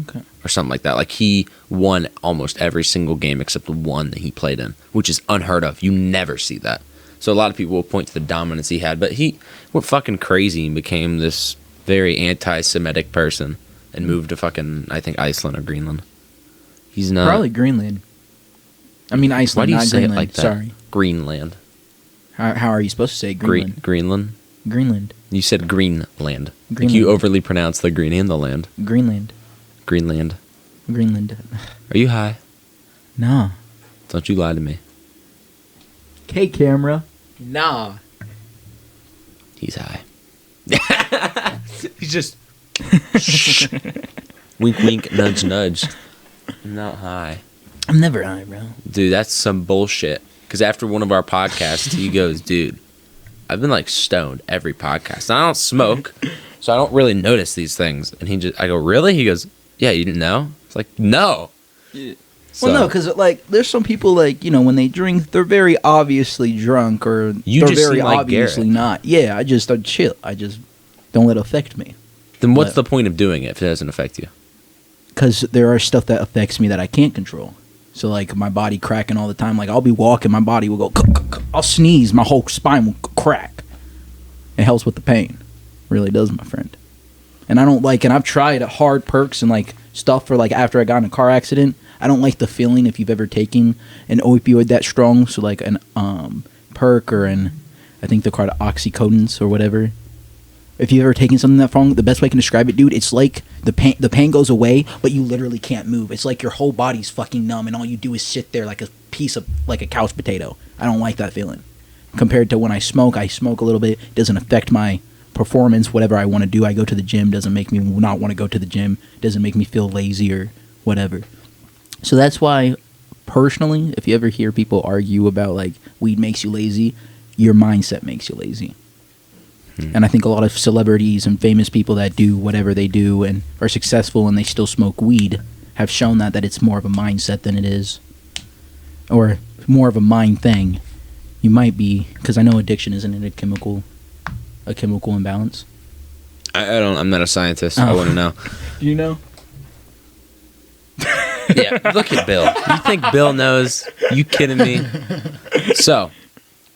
Okay. Or something like that. Like, he won almost every single game except the one that he played in, which is unheard of. You never see that. So a lot of people will point to the dominance he had, but he went fucking crazy and became this very anti-Semitic person and moved to fucking, I think, Iceland or Greenland. He's not... Probably Greenland. I mean, Iceland, Why do you not say Greenland. it like that? Sorry. Greenland. How are you supposed to say Greenland? Greenland? Greenland. You said Greenland. Like Greenland. you overly pronounced the green and the land. Greenland. Greenland. Greenland. Are you high? Nah. Don't you lie to me. Okay, camera. Nah. He's high. He's just... Wink, wink, nudge, nudge. I'm not high. I'm never high, bro. Dude, that's some bullshit. Because after one of our podcasts, he goes, dude, I've been like stoned every podcast. And I don't smoke, so I don't really notice these things. And I go, really? He goes, yeah, you didn't know? It's like, no. Yeah. So, well, no, because like there's some people like when they drink, they're very obviously drunk, or they're very obviously Garrett. Not. Yeah, I just chill. I just don't let it affect me. Then what's the point of doing it if it doesn't affect you? Because there are stuff that affects me that I can't control. So like my body cracking all the time. Like I'll be walking, my body will go. I'll sneeze, my whole spine will crack. It helps with the pain. Really does, my friend. And I don't like. And I've tried hard perks and like stuff for like after I got in a car accident. I don't like the feeling if you've ever taken an opioid that strong, so like an perk or I think they're called oxycodons or whatever. If you've ever taken something that strong, the best way I can describe it, dude, it's like the pain goes away, but you literally can't move. It's like your whole body's fucking numb, and all you do is sit there like a piece of like a couch potato. I don't like that feeling. Compared to when I smoke a little bit. It doesn't affect my performance, whatever I want to do. I go to the gym, doesn't make me not want to go to the gym, doesn't make me feel lazy or whatever. So that's why, personally, if you ever hear people argue about like weed makes you lazy, your mindset makes you lazy. And I think a lot of celebrities and famous people that do whatever they do and are successful and they still smoke weed have shown that it's more of a mindset than it is, or more of a mind thing. You might be, because I know addiction isn't a chemical imbalance. I'm not a scientist. I want to know. Do you know? Yeah, look at Bill. You think Bill knows? You kidding me? So,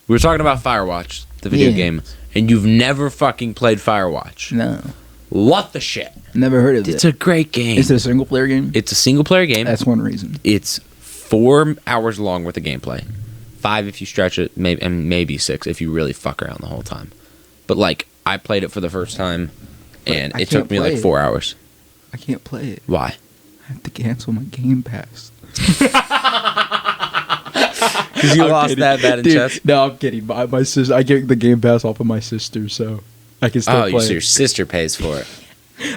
we were talking about Firewatch, the video game, and you've never fucking played Firewatch. No. What the shit? Never heard of it. It's a great game. Is it a single player game? It's a single player game. That's one reason. It's 4 hours long worth of gameplay. 5 if you stretch it, maybe 6 if you really fuck around the whole time. But like, I played it for the first time, and it took me like 4 hours. I can't play it. Why? I have to cancel my Game Pass. Because you lost that bad in chess? No, I'm kidding. My sister, I get the Game Pass off of my sister, so I can still play. Oh, so your sister pays for it.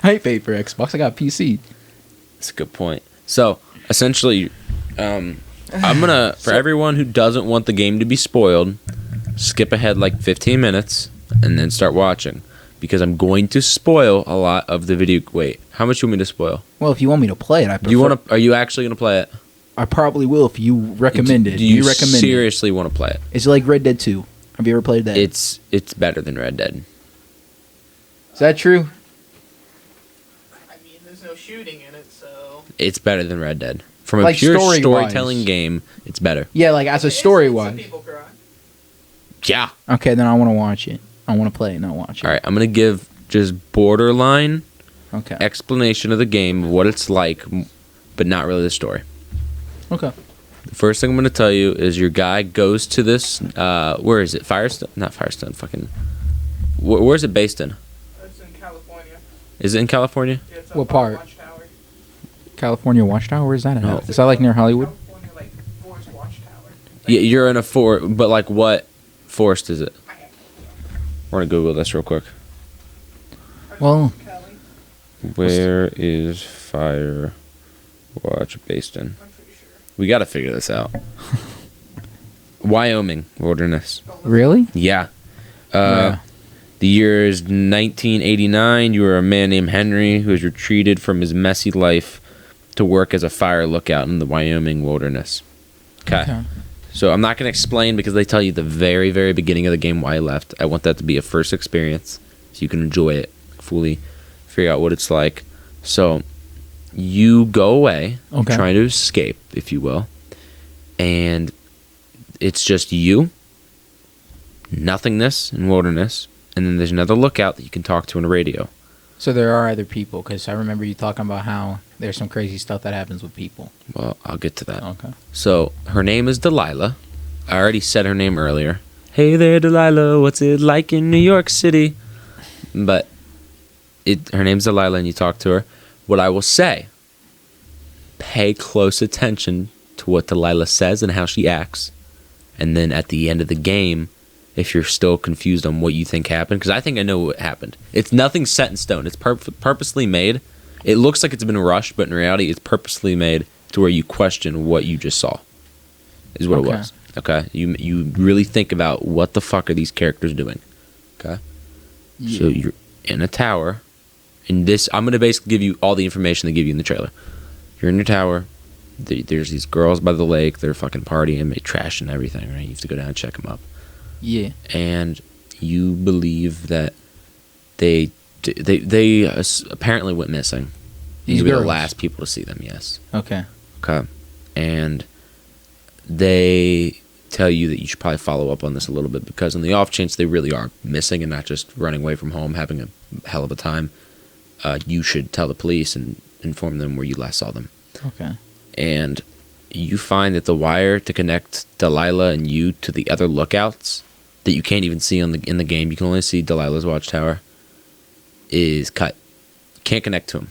I ain't paid for Xbox. I got PC. That's a good point. So, essentially, I'm gonna, for everyone who doesn't want the game to be spoiled, skip ahead like 15 minutes and then start watching. Because I'm going to spoil a lot of the video. Wait, how much you want me to spoil? Well, if you want me to play it, I prefer. Are you actually gonna play it? I probably will if you recommend it. Do you recommend seriously want to play it? It's like Red Dead 2. Have you ever played that? It's better than Red Dead. Is that true? I mean, there's no shooting in it, so. It's better than Red Dead. From a Like pure story-wise. storytelling game, it's better. Yeah, like as a It's story some wise. people cry. Yeah. Okay, then I want to watch it. I want to play it, not watch it. All right, I'm gonna give just borderline Okay. explanation of the game, of what it's like, but not really the story. Okay. The first thing I'm going to tell you is your guy goes to this, where is it? Firestone? Not Firestone, fucking... where's it based in? It's in California. Is it in California? Yeah, it's What up by part? Watchtower. California Watchtower? Where's that at? No. Is that like near Hollywood? California, like, Forest Watchtower. Yeah, you're in a forest, but like what forest is it? I have We're going to Google this real quick. Well, Cali. Where is Firewatch based in? I'm pretty sure. We got to figure this out. Wyoming Wilderness. really? Yeah. Yeah. The year is 1989. You were a man named Henry who was retreated from his messy life to work as a fire lookout in the Wyoming wilderness. Okay. So I'm not going to explain because they tell you the very, very beginning of the game why I left. I want that to be a first experience so you can enjoy it fully, figure out what it's like. So you go away, Okay. trying to escape, if you will, and it's just you, nothingness and wilderness, and then there's another lookout that you can talk to on the radio. So there are other people, because I remember you talking about how there's some crazy stuff that happens with people. Well, I'll get to that. Okay. So her name is Delilah. I already said her name earlier. Hey there, Delilah. What's it like in New York City? But her name's Delilah, and you talk to her. What I will say, pay close attention to what Delilah says and how she acts. And then at the end of the game, if you're still confused on what you think happened, because I think I know what happened. It's nothing set in stone. It's purposely made. It looks like it's been rushed, but in reality, it's purposely made to where you question what you just saw. Is what it Okay. was. Okay? You really think about what the fuck are these characters doing. Okay? So you're in a tower. And this, I'm going to basically give you all the information they give you in the trailer. You're in your tower. There's these girls by the lake. They're fucking partying. They trash and everything, right? You have to go down and check them up. Yeah. And you believe that they apparently went missing. These You were the girls? last people to see them, yes. Okay. Okay. And they tell you that you should probably follow up on this a little bit because on the off chance they really are missing and not just running away from home, having a hell of a time, you should tell the police and inform them where you last saw them. Okay. And you find that the wire to connect Delilah and you to the other lookouts that you can't even see in the game, you can only see Delilah's watchtower, is cut. You can't connect to him,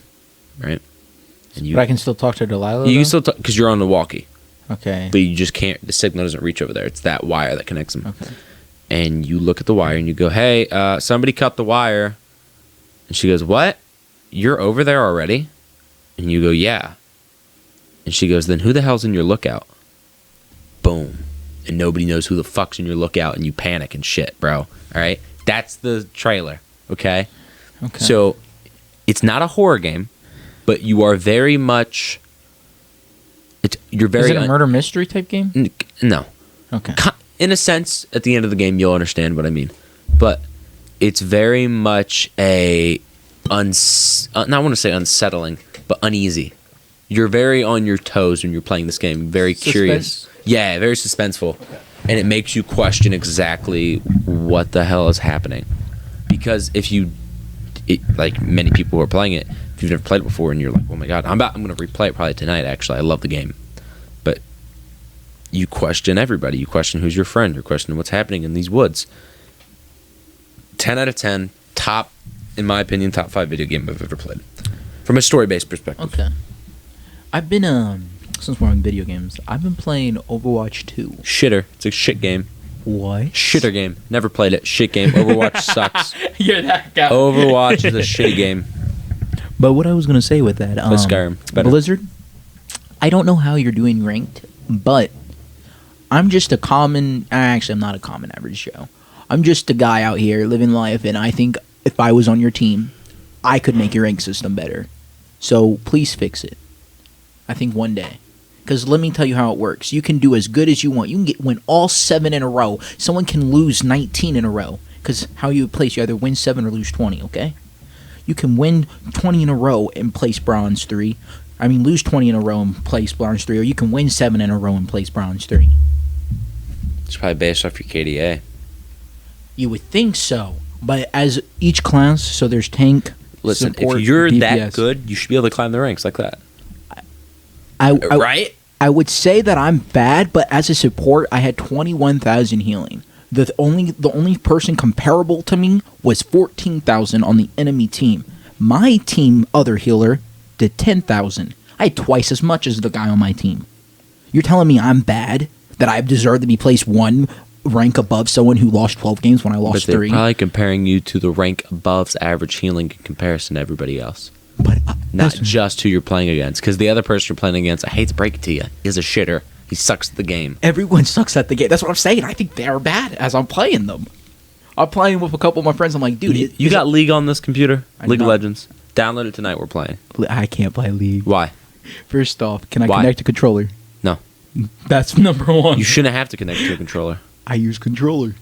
right? And you But I can still talk to Delilah. you though? can still because you're on the walkie, Okay. but you just can't. The signal doesn't reach over there. It's that wire that connects them. Okay. And you look at the wire and you go, "Hey, somebody cut the wire." And she goes, "What? You're over there already?" And you go, "Yeah." And she goes, "Then who the hell's in your lookout?" Boom. And nobody knows who the fuck's in your lookout, and you panic and shit, bro. All right? That's the trailer, okay? Okay. So it's not a horror game, but you are very much. You're very. Is it a murder mystery type game? No. Okay. In a sense, at the end of the game, you'll understand what I mean. But it's very much a. Not want to say unsettling, but uneasy. You're very on your toes when you're playing this game. Very curious. Yeah, very suspenseful. Okay. And it makes you question exactly what the hell is happening. Because if you, like many people who are playing it, if you've never played it before and you're like, oh my god, I'm going to replay it probably tonight, actually. I love the game. But you question everybody. You question who's your friend. You question what's happening in these woods. 10 out of 10. Top, in my opinion, top 5 video game I've ever played. From a story-based perspective. Okay. I've been since we're on video games, I've been playing Overwatch 2. Shitter. It's a shit game. What? Shitter game. Never played it. Shit game. Overwatch sucks. You're that guy. Overwatch is a shitty game. But what I was gonna say with that, Play Skyrim. It's better. Blizzard. I don't know how you're doing ranked, but I'm just a common. Actually, I'm not a common average Joe. I'm just a guy out here living life, and I think if I was on your team, I could make your rank system better. So please fix it. I think one day. Because let me tell you how it works. You can do as good as you want. You can win all 7 in a row. Someone can lose 19 in a row. Because how you place, you either win 7 or lose 20, okay? You can win 20 in a row and place bronze 3. I mean, lose 20 in a row and place bronze 3. Or you can win 7 in a row and place bronze 3. It's probably based off your KDA. You would think so. But as each class, so there's tank, Listen, support, if you're that DPS. good, you should be able to climb the ranks like that. Right? I would say that I'm bad, but as a support, I had 21,000 healing. The only person comparable to me was 14,000 on the enemy team. My team, other healer, did 10,000. I had twice as much as the guy on my team. You're telling me I'm bad? That I deserve to be placed 1 rank above someone who lost 12 games when I But lost they're 3? probably comparing you to the rank above's average healing in comparison to everybody else. But Not listen, just who you're playing against. Because the other person you're playing against, I hate to break it to you, is a shitter. He sucks at the game. everyone sucks at the game. That's what I'm saying. I think they're bad as I'm playing them. I'm playing with a couple of my friends. I'm like, dude, You got League on this computer? I League do of not. Legends. Download it tonight. We're playing. I can't play League. Why? First off, can I Why? connect a controller? No. That's number one. You shouldn't have to connect to a controller. I use controller.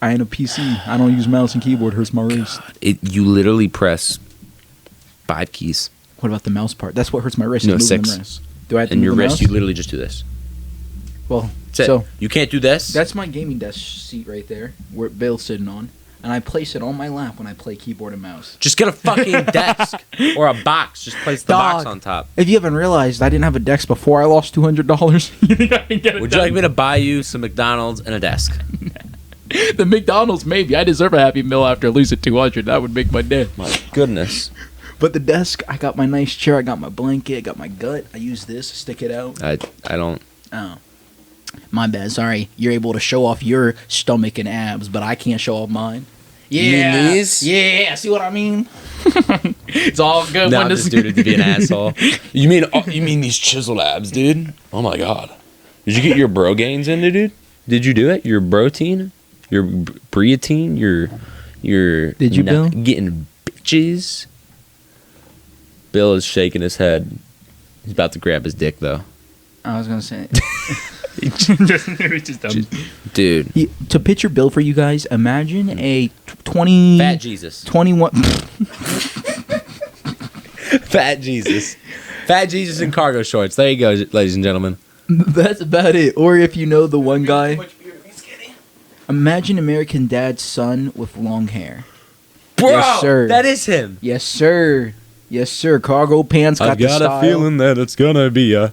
I ain't a PC. I don't use mouse and keyboard. Hurts my wrist. You literally press 5 keys. What about the mouse part? That's what hurts my wrist. No, is moving the 6. mouse. Do I have to And move your the wrist, mouse? you literally just do this. Well, That's it. so You can't do this? that's my gaming desk seat right there, where Bill's sitting on, and I place it on my lap when I play keyboard and mouse. Just get a fucking desk or a box. Just place the box Dog. on top. If you haven't realized, I didn't have a desk before I lost $200. You think I can get it Would you like me to buy you some McDonald's and a desk? The McDonald's, maybe. I deserve a Happy Meal after losing 200. That would make my day. My goodness. But the desk, I got my nice chair, I got my blanket, I got my gut. I use this, stick it out. I don't. Oh. My bad. Sorry. You're able to show off your stomach and abs, but I can't show off mine. Yeah. knees? Yeah. See what I mean? It's all good No, when I'm this just dude to be an asshole. You mean these chiseled abs, dude? Oh my god. Did you get your bro gains into, dude? Did you do it? Your protein? Your breatine? Your Did you, Bill? Getting bitches? Bill is shaking his head. He's about to grab his dick though. I was going to say. just dumb. Dude. To picture Bill for you guys, imagine a 20. Fat Jesus. 21. Fat Jesus. Fat Jesus in cargo shorts. There you go, ladies and gentlemen. That's about it. Or if you know the one guy, Much beer to be skinny. imagine American Dad's son with long hair. Bro, Yes, sir. that is him. Yes, sir. Yes, sir. Cargo pants got, the style. that it's gonna be a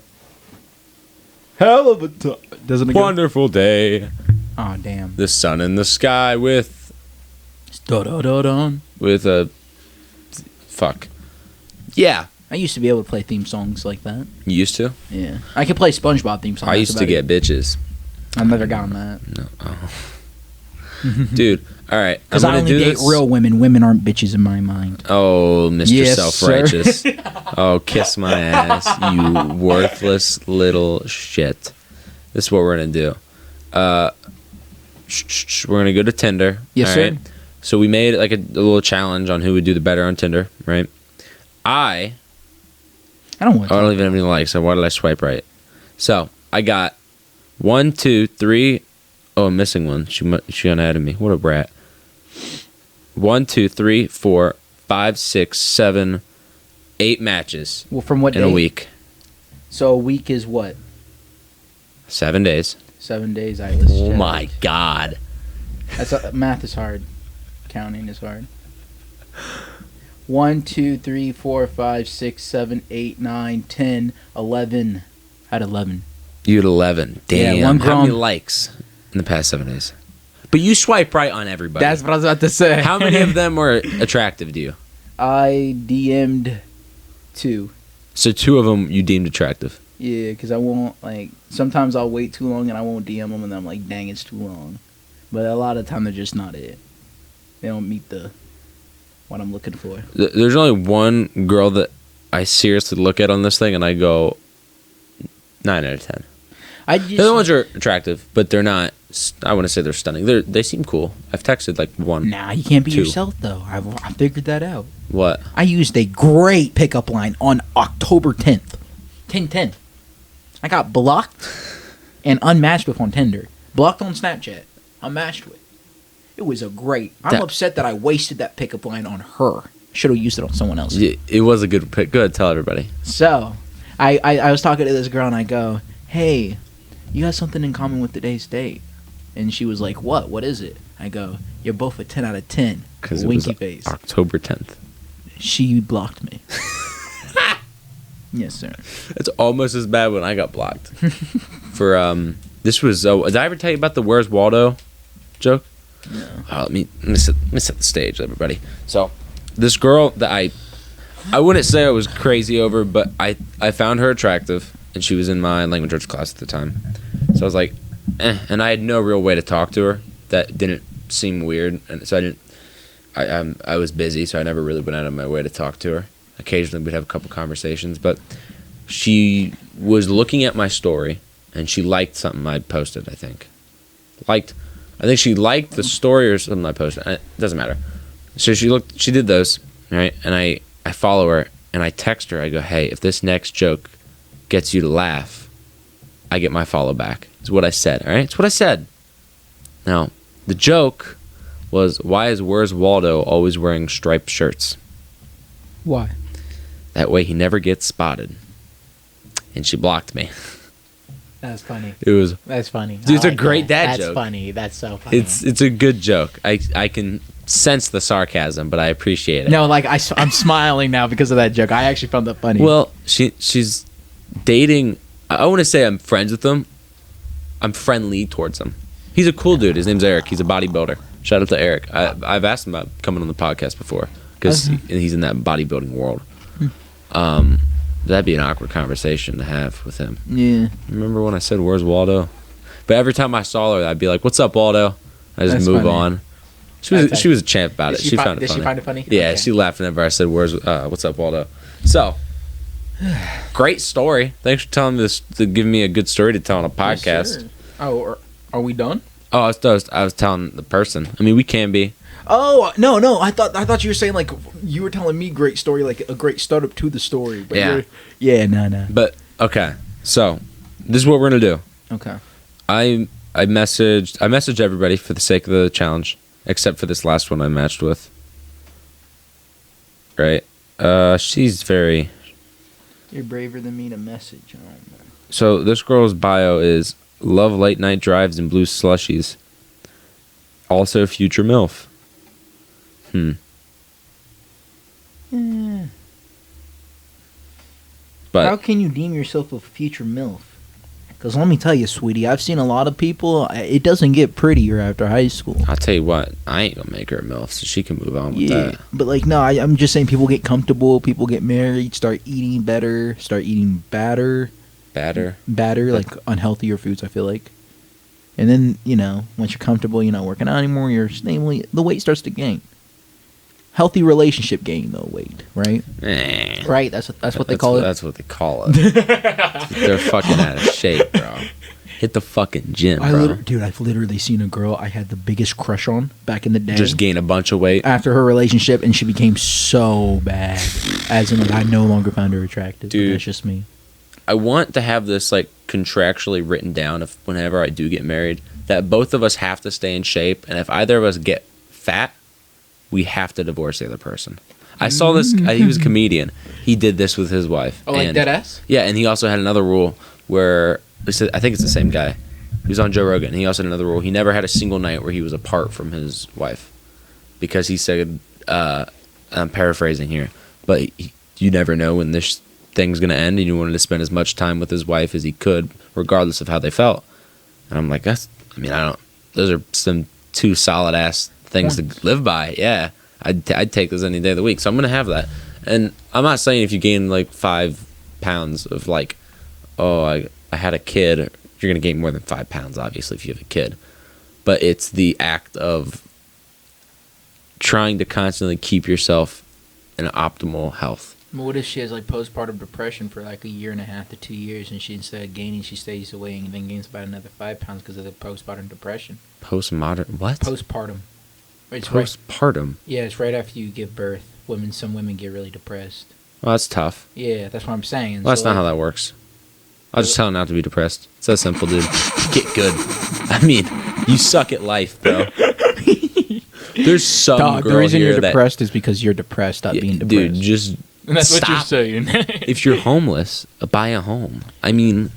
Hell of a time. Doesn't it go? wonderful day. Oh damn. The sun in the sky with Dun. a fuck. Yeah, I used to be able to play theme songs like that. you used to. Yeah, I could play SpongeBob theme songs. I that's used to about get bitches, it. I've never gotten that no. Oh. Dude. All right, I'm because I gonna only do date this. real women. Women aren't bitches in my mind. Oh, Mr. Yes, Self-righteous. Oh, kiss my ass, you worthless little shit. This is what we're going to do. We're going to go to Tinder. Yes, all sir. right? So we made like a little challenge on who would do the better on Tinder, right? I I don't want to. don't even have any likes, so why did I swipe right? So I got 1, 2, 3. Oh, I'm missing one. She unadded me. What a brat. 1, 2, 3, 4, 5, 6, 7, 8 matches Well, from what in day? a week. So a week is what? 7 days. 7 days. I let's Oh check. my god. That's math is hard. Counting is hard. 1, 2, 3, 4, 5, 6, 7, 8, 9, 10, 11. I had 11. You had 11. Damn. Yeah, one How many grown- likes in the past 7 days? But you swipe right on everybody. That's what I was about to say. How many of them were attractive to you? I DM'd 2. So 2 of them you deemed attractive. Yeah, because I won't, like, sometimes I'll wait too long and I won't DM them and then I'm like, dang, it's too long. But a lot of the time they're just not it. They don't meet what I'm looking for. There's only one girl that I seriously look at on this thing and I go 9 out of 10. The other ones are attractive, but they're not. I wouldn't say they're stunning. They seem cool. I've texted like 1. Nah, you can't be 2. yourself, though. I figured that out. What? I used a great pickup line on October 10th. 10/10. I got blocked and unmatched with on Tinder. Blocked on Snapchat. Unmatched with. It was a great. I'm That- upset that I wasted that pickup line on her. Should have used it on someone else. It was a good pick. Go ahead, tell everybody. So, I was talking to this girl and I go, hey, you got something in common with today's date. And she was like, what? What is it? I go, you're both a 10 out of 10. Because it was Winky face. October 10th. She blocked me. Yes, sir. It's almost as bad when I got blocked. For this was. Did I ever tell you about the "Where's Waldo" joke? No. Let me set the stage, everybody. So, this girl that I wouldn't say I was crazy over, but I found her attractive, and she was in my language arts class at the time. So I was like, and I had no real way to talk to her that didn't seem weird, and so I didn't. I was busy, so I never really went out of my way to talk to her. Occasionally, we'd have a couple conversations, but she was looking at my story, and she liked something I posted. I think she liked the story or something I posted. It doesn't matter. So she did those, right? And I follow her, and I text her. I go, hey, if this next joke gets you to laugh, I get my follow back. It's what I said, all right? It's what I said. Now, the joke was, why is Where's Waldo always wearing striped shirts? Why? That way he never gets spotted. And she blocked me. That's funny. It was That's funny. Dude, it's I a like great that. dad That's joke. funny. That's so funny. it's a good joke. I can sense the sarcasm, but I appreciate it. no, like I'm smiling now because of that joke. I actually found that funny. Well, she's dating. I want to say I'm friends with him. I'm friendly towards him. He's a cool dude. His name's Eric. He's a bodybuilder. Shout out to Eric. I've asked him about coming on the podcast before because he's in that bodybuilding world. That'd be an awkward conversation to have with him. Yeah. Remember when I said, "Where's Waldo?" But every time I saw her, I'd be like, "What's up, Waldo?" I just That's move funny. on. That's She was a champ about it. Did She found it did funny. she find it funny? Yeah, Okay. she laughed whenever I said, what's up, Waldo?" So, great story. Thanks for telling me this, to give me a good story to tell on a podcast. Sure. Oh, are we done? Oh, I was telling the person. I mean, we can be. Oh no! I thought you were saying like you were telling me great story, like a great startup to the story. But Yeah. yeah, no. But, okay. So, this is what we're going to do. Okay. I messaged everybody for the sake of the challenge, except for this last one I matched with. Right? She's very... You're braver than me to message. I don't know. So this girl's bio is love late night drives and blue slushies. Also future MILF. Eh. But How can you deem yourself a future MILF? Because let me tell you, sweetie, I've seen a lot of people. It doesn't get prettier after high school. I'll tell you what, I ain't gonna make her a MILF, so she can move on with that. But like, no, I'm just saying people get comfortable, people get married, start eating better, start eating batter, like unhealthier foods, I feel like. And then, once you're comfortable, you're not working out anymore, the weight starts to gain. Healthy relationship gain, though, weight, right? Right, that's what they call it. That's what they call it. They're fucking out of shape, bro. Hit the fucking gym, bro. Dude, I've literally seen a girl I had the biggest crush on back in the day. Just gain a bunch of weight. After her relationship, and she became so bad. As in, like, I no longer found her attractive. Dude. That's just me. I want to have this, like, contractually written down if whenever I do get married, that both of us have to stay in shape, and if either of us get fat, we have to divorce the other person. I saw this. He was a comedian. He did this with his wife. Oh, like deadass? Yeah, and he also had another rule where I think it's the same guy. He was on Joe Rogan. And he also had another rule. He never had a single night where he was apart from his wife, because he said, I'm paraphrasing here, but you never know when this thing's gonna end, and you wanted to spend as much time with his wife as he could, regardless of how they felt. And I'm like, those are some two solid ass things to live by. Yeah, I'd take those any day of the week. So I'm gonna have that. And I'm not saying if you gain like 5 pounds of like, I had a kid, you're gonna gain more than 5 pounds, obviously, if you have a kid. But it's the act of trying to constantly keep yourself in optimal health. But what if she has like postpartum depression for like a year and a half to 2 years, and she, instead of gaining, she stays away and then gains about another 5 pounds because of the postpartum depression? Postpartum. It's Postpartum. Yeah, it's right after you give birth. Some women get really depressed. Well, that's tough. Yeah, that's what I'm saying. Well, that's not how that works. I'll just tell him not to be depressed. It's that simple, dude. Get good. I mean, you suck at life, bro. There's some Dog, girl the reason here you're that, depressed is because you're depressed, stop being depressed. dude, just And that's stop. what you're saying. If you're homeless, buy a home. I mean,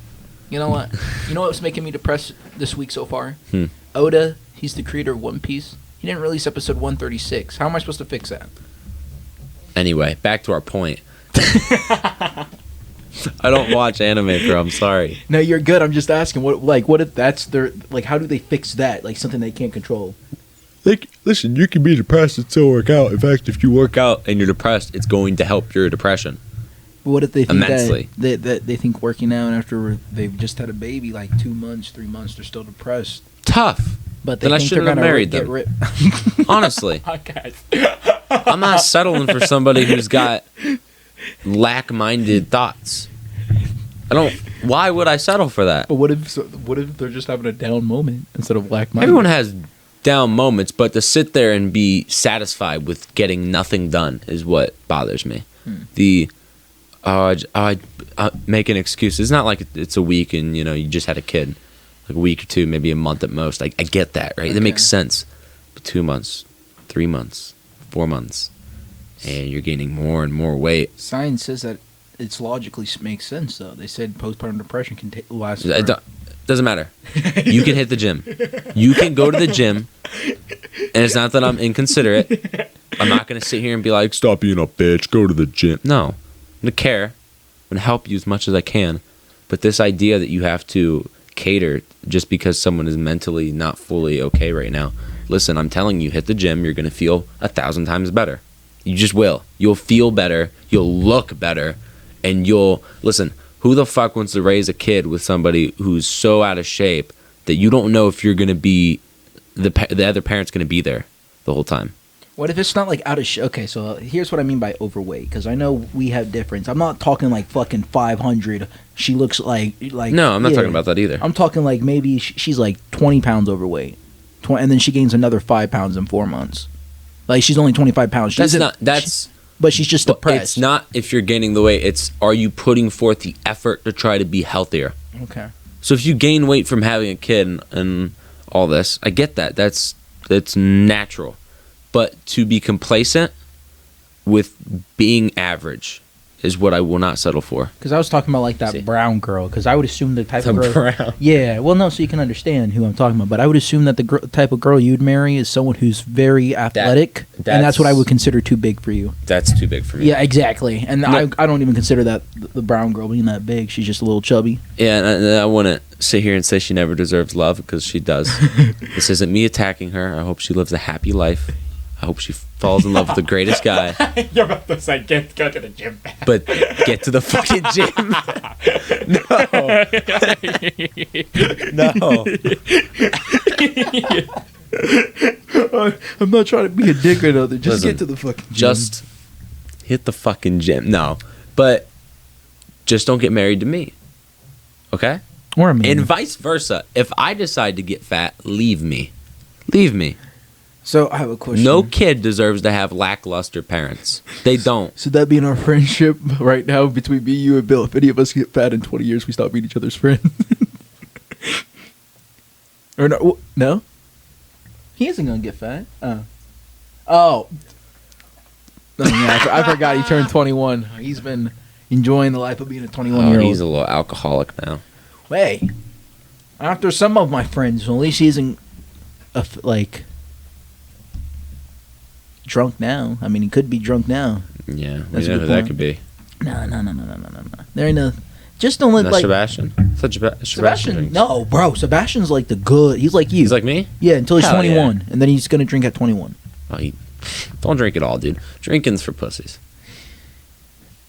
You know what? You know what's making me depressed this week so far? Hmm. Oda, he's the creator of One Piece. He didn't release episode 136. How am I supposed to fix that? anyway, back to our point. I don't watch anime, bro. I'm sorry. No, you're good. I'm just asking. What if that's their how do they fix that? Like something they can't control. Like, listen, you can be depressed and still work out. In fact, if you work out and you're depressed, it's going to help your depression. But what if they think Immensely. that they think working out after they've just had a baby, like 2 months, 3 months, they're still depressed. Tough. But they Then I think shouldn't they're have gonna married get them. Honestly, Podcast. I'm not settling for somebody who's got lack-minded thoughts. Why would I settle for that? But what if they're just having a down moment instead of black minded? Everyone has down moments, but to sit there and be satisfied with getting nothing done is what bothers me. I make an excuse. It's not like it's a week and you just had a kid, like a week or two, maybe a month at most. I get that, right? That makes sense. But 2 months, 3 months, 4 months, and you're gaining more and more weight. Science says that it's logically makes sense though. They said postpartum depression can last. Doesn't matter. You can hit the gym. You can go to the gym, and it's not that I'm inconsiderate. I'm not going to sit here and be like, stop being a bitch, go to the gym. No. I'm going to care. I'm going to help you as much as I can. But this idea that you have to cater just because someone is mentally not fully okay right now. Listen, I'm telling you, hit the gym, you're going to feel 1,000 times better. You just will. You'll feel better. You'll look better. And listen, who the fuck wants to raise a kid with somebody who's so out of shape that you don't know if you're going to be, the other parent's going to be there the whole time? What if it's not like out of shape? Okay, so here's what I mean by overweight, because I know we have difference. I'm not talking like fucking 500. She looks like No, I'm not talking about that either. I'm talking like maybe she's like 20 pounds overweight, and then she gains another 5 pounds in 4 months. Like she's only 25 pounds. But she's just depressed. It's not if you're gaining the weight. It's are you putting forth the effort to try to be healthier? Okay. So if you gain weight from having a kid and all this, I get that. That's natural. But to be complacent with being average is what I will not settle for. Because I was talking about like that See. brown girl. Because I would assume the type The of girl. brown. Yeah, well, no, so you can understand who I'm talking about. But I would assume that the type of girl you'd marry is someone who's very athletic, and that's what I would consider too big for you. That's too big for me. Yeah, exactly. And No. I don't even consider that the brown girl being that big. She's just a little chubby. Yeah, and I wouldn't sit here and say she never deserves love because she does. This isn't me attacking her. I hope she lives a happy life. I hope she falls in love with the greatest guy. You're about to say, go to the gym. But get to the fucking gym. No. I'm not trying to be a dick or nothing. Just Listen, get to the fucking gym. Just hit the fucking gym. No. But just don't get married to me. Okay? Or me. And vice versa. If I decide to get fat, leave me. Leave me. So I have a question. No kid deserves to have lackluster parents. They don't. So that being our friendship right now between me, you, and Bill, if any of us get fat in 20 years, we stop being each other's friends. Or no? No? He isn't gonna get fat. Oh. Oh, yeah, I forgot he turned 21. He's been enjoying the life of being a 21-year-old. He's a little alcoholic now. Hey, after some of my friends, well, at least he isn't like drunk now. I mean, he could be drunk now. Yeah, we That's a know good who that point. could be. No. There ain't no. Just don't let Not like Sebastian. Sebastian. Sebastian. drinks. No, bro. Sebastian's like the good. He's like you. He's like me? yeah, until he's Hell 21, and then he's gonna drink at 21. Oh, don't drink it all, dude. Drinking's for pussies.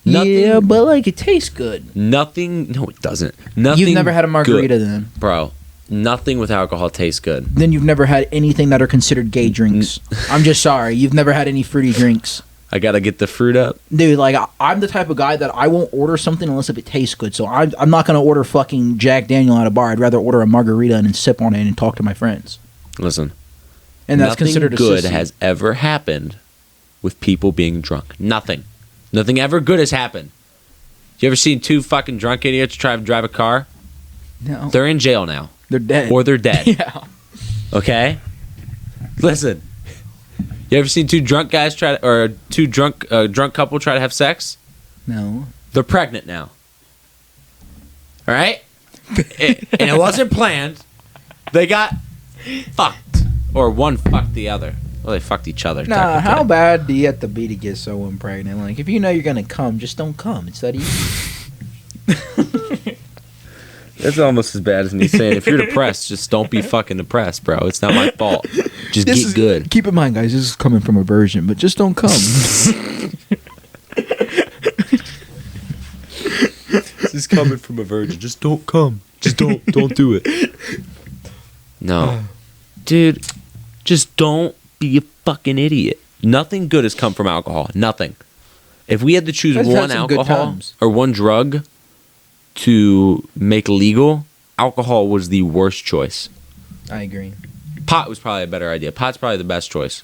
Yeah, but like it tastes good. Nothing. No, it doesn't. Nothing. You've never had a margarita, good. then. Bro. Nothing with alcohol tastes good. Then you've never had anything that are considered gay drinks. I'm just sorry. You've never had any fruity drinks. I gotta get the fruit up. Dude, like, I'm the type of guy that I won't order something unless if it tastes good. So I'm not going to order fucking Jack Daniel at a bar. I'd rather order a margarita and sip on it and talk to my friends. Listen. And that's nothing considered a good sissy. has ever happened with people being drunk. Nothing. Nothing ever good has happened. You ever seen two fucking drunk idiots try to drive a car? No. They're in jail now. They're dead. Or they're dead. Yeah. Okay? Listen. You ever seen two drunk guys two drunk couple try to have sex? No. They're pregnant now. All right? And it wasn't planned. They got fucked. Or one fucked the other. Well, they fucked each other. Nah, technically. how bad do you have to be to get someone pregnant? Like, if you know you're going to come, just don't come. It's that easy. That's almost as bad as me saying, if you're depressed, just don't be fucking depressed, bro. It's not my fault. Just get good. Keep in mind, guys, this is coming from a virgin, but just don't come. This is coming from a virgin. Just don't come. Just don't do it. No. Dude, just don't be a fucking idiot. Nothing good has come from alcohol. Nothing. If we had to choose I've had one some good alcohol times. or one drug to make legal, alcohol was the worst choice. I agree. Pot was probably a better idea. Pot's probably the best choice.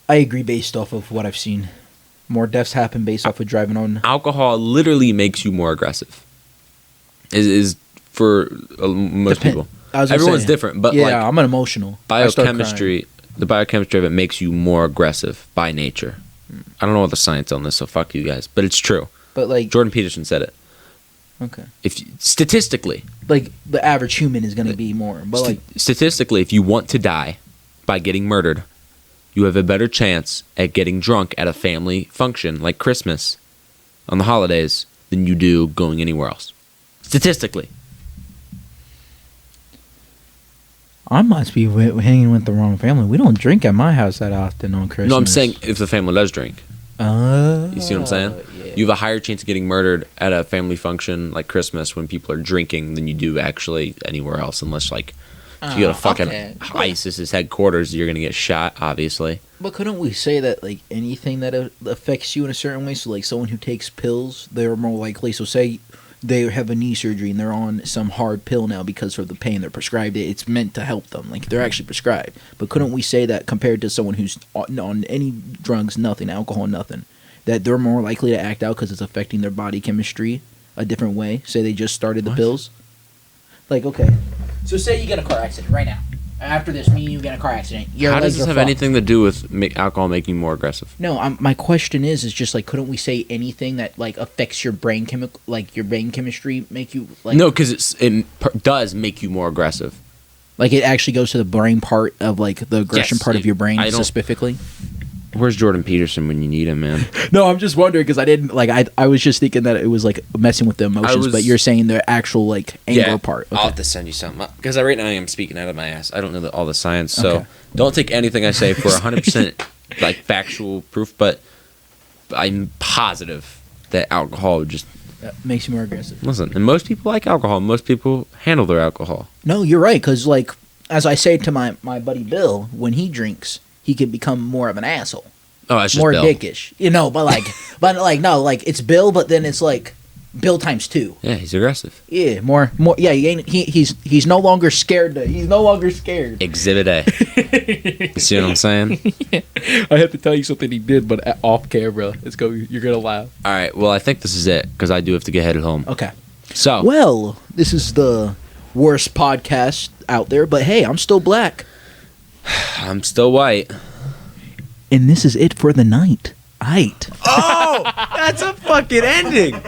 I agree based off of what I've seen. More deaths happen based off of driving on. Alcohol literally makes you more aggressive. Is for most Depend- people. I was gonna Everyone's say, different, but yeah, like I'm an emotional. I start crying. the biochemistry of it makes you more aggressive by nature. I don't know what the science on this, so fuck you guys, but it's true. But like, Jordan Peterson said it. okay, Statistically, like the average human is gonna be more. But like, statistically, if you want to die by getting murdered, you have a better chance at getting drunk at a family function like Christmas on the holidays than you do going anywhere else. Statistically. I must be hanging with the wrong family. We don't drink at my house that often on Christmas. No, I'm saying if the family does drink. You see what I'm saying? Yeah. You have a higher chance of getting murdered at a family function like Christmas when people are drinking than you do actually anywhere else, unless like if you go to fucking okay. ISIS's headquarters, you're gonna get shot, obviously. But couldn't we say that like anything that affects you in a certain way? So like someone who takes pills, they're more likely. So say they have a knee surgery and they're on some hard pill now because of the pain. They're prescribed it. It's meant to help them. Like they're actually prescribed. But couldn't we say that compared to someone who's on any drugs, nothing, alcohol, nothing, that they're more likely to act out because it's affecting their body chemistry a different way? Say they just started the What? pills. Like okay, so say you get a car accident right now. After this, me and you get in a car accident. How does this have anything to do with alcohol making you more aggressive? No, my question is just like, couldn't we say anything that like affects your brain your brain chemistry, make you like? No, because it does make you more aggressive. Like it actually goes to the brain part of like the aggression part of your brain specifically. Where's Jordan Peterson when you need him, man? No, I'm just wondering because I didn't like I was just thinking that it was like messing with the emotions, but you're saying the actual like anger part. Okay. I'll have to send you something because right now I am speaking out of my ass. I don't know all the science, so don't take anything I say for 100% like factual proof. But I'm positive that alcohol just makes you more aggressive. Listen, and most people like alcohol. Most people handle their alcohol. No, you're right because like as I say to my buddy Bill, when he drinks, he can become more of an asshole. Oh, that's just more Bill. dickish, but like, no, like it's Bill, but then it's like Bill times 2. Yeah, he's aggressive. Yeah, more. Yeah, he's no longer scared. He's no longer scared. Exhibit A. You see what I'm saying? I have to tell you something he did, but off camera. Let's go. You're gonna laugh. All right. Well, I think this is it because I do have to get headed home. Okay. So. Well, this is the worst podcast out there, but hey, I'm still black. I'm still white. And this is it for the night. Aight. Oh, that's a fucking ending.